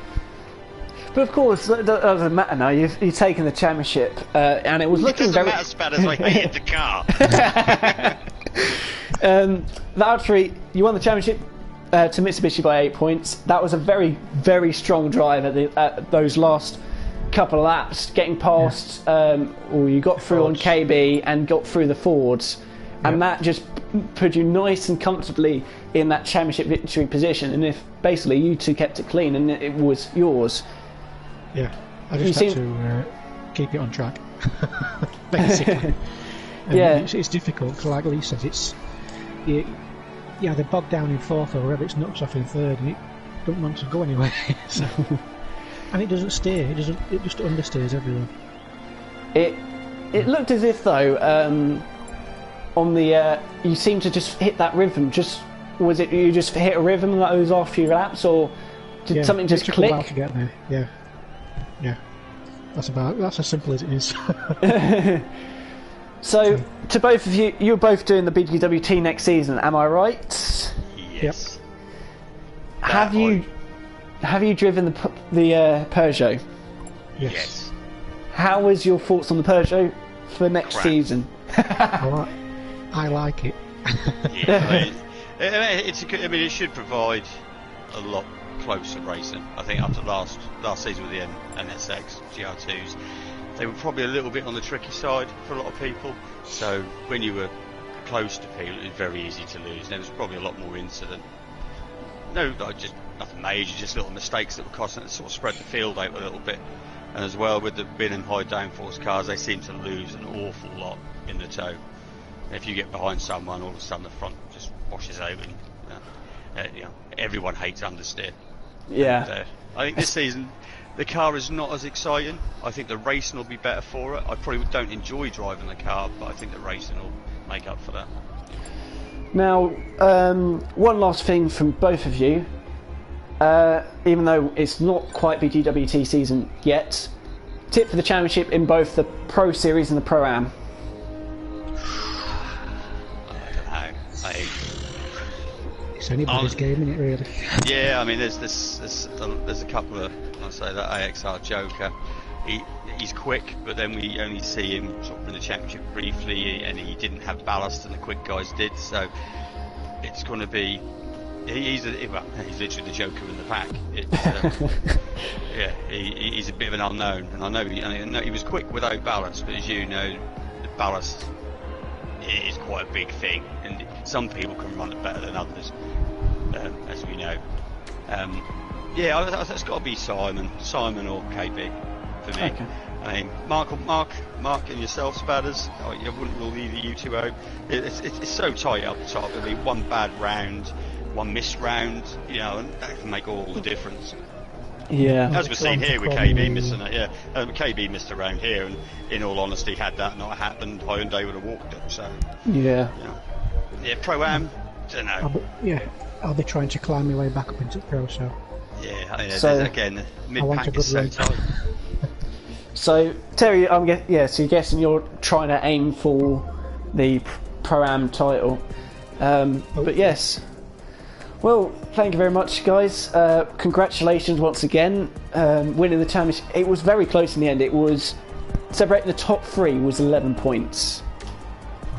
But of course, that doesn't matter now. You've taken the championship, and it was looking very. It doesn't matter as bad as I hated the car. Valtteri, you won the championship to Mitsubishi by 8 points. That was a very, very strong drive at those last couple of laps, getting past. Or you got through on KB and got through the Fords. And that just put you nice and comfortably in that championship victory position. And if basically you two kept it clean and it was yours. Yeah, I just had to keep it on track. Basically. Yeah. It's difficult, because like Lee says, they're bogged down in fourth or wherever it's knocks off in third and it doesn't want to go anywhere. So, and it doesn't stay, it just understays everyone. It looked as if though, on the you seemed to just hit that rhythm. Was it you just hit a rhythm that those last few laps, or did something just click? It took a while to get there. Yeah. That's as simple as it is. So, to both of you, you're both doing the BGWT next season. Am I right? Yes. Yep. Have you driven the Peugeot? Yes. How was your thoughts on the Peugeot for next season? I like it. Yeah, it should provide a lot closer racing. I think after last season with the NSX GR2s, they were probably a little bit on the tricky side for a lot of people. So when you were close to people, it was very easy to lose. There was probably a lot more incident. No, just nothing major, just little mistakes that were costing it, sort of spread the field out a little bit. And as well, with the being in high downforce cars, they seem to lose an awful lot in the tow. If you get behind someone, all of a sudden the front just washes out, and everyone hates understeer. Yeah. And, I think this season the car is not as exciting. I think the racing will be better for it. I probably don't enjoy driving the car, but I think the racing will make up for that. Now, one last thing from both of you. Even though it's not quite BGWT season yet, tip for the championship in both the Pro Series and the Pro-Am. I don't know. It's anybody's game, isn't it, really? Yeah, I mean, there's a couple of, I'll say that AXR Joker. He's quick, but then we only see him sort of in the championship briefly, and he didn't have ballast, and the quick guys did. So it's going to be. He's literally the Joker in the pack. He's a bit of an unknown, and I know he was quick without ballast, but as you know, the ballast is quite a big thing, and some people can run it better than others, as we know. It's got to be Simon or KB for me. Okay. I mean, Mark and yourself, Spadders. I wouldn't rule either you two out. It's so tight up top. I mean, one bad round, one missed round, and that can make all the difference. Yeah. As we've seen here with KB missing it, KB missed a round here, and in all honesty, had that not happened, Hyundai would have walked it. So. Yeah. Pro-Am, don't know. I'll be trying to climb my way back up into the Pro, so. Yeah, so again, mid-pack is so tight. So Terry, so you're guessing you're trying to aim for the Pro-Am title, but yes. Well, thank you very much, guys. Congratulations once again, winning the championship. It was very close in the end. It was separating the top three was 11 points.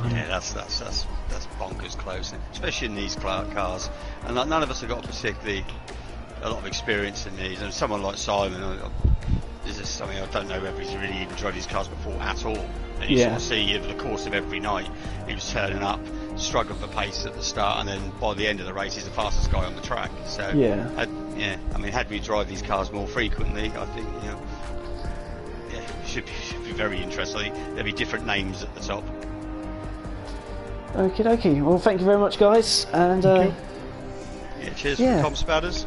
Yeah, that's bonkers close, especially in these cars. And none of us have got particularly a lot of experience in these. And someone like Simon, there's just something I don't know whether he's really even driven these cars before at all. And you Yeah. sort of see over the course of every night, he was turning up, struggling for pace at the start, and then by the end of the race, he's the fastest guy on the track. So Yeah. I mean, had we drive these cars more frequently, I think should be very interesting. I think there'll be different names at the top. Okie dokie. Well, thank you very much, guys. And Yeah, cheers Yeah. for Comp Spatters.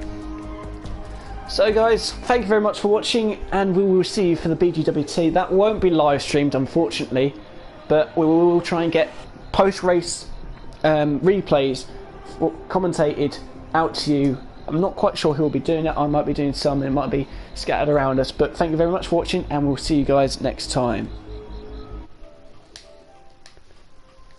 so, guys, thank you very much for watching, and we will see you for the BGWT. That won't be live streamed, unfortunately, but we will try and get post-race replays commentated out to you. I'm not quite sure who will be doing it. I might be doing some, and it might be scattered around us. But thank you very much for watching, and we'll see you guys next time.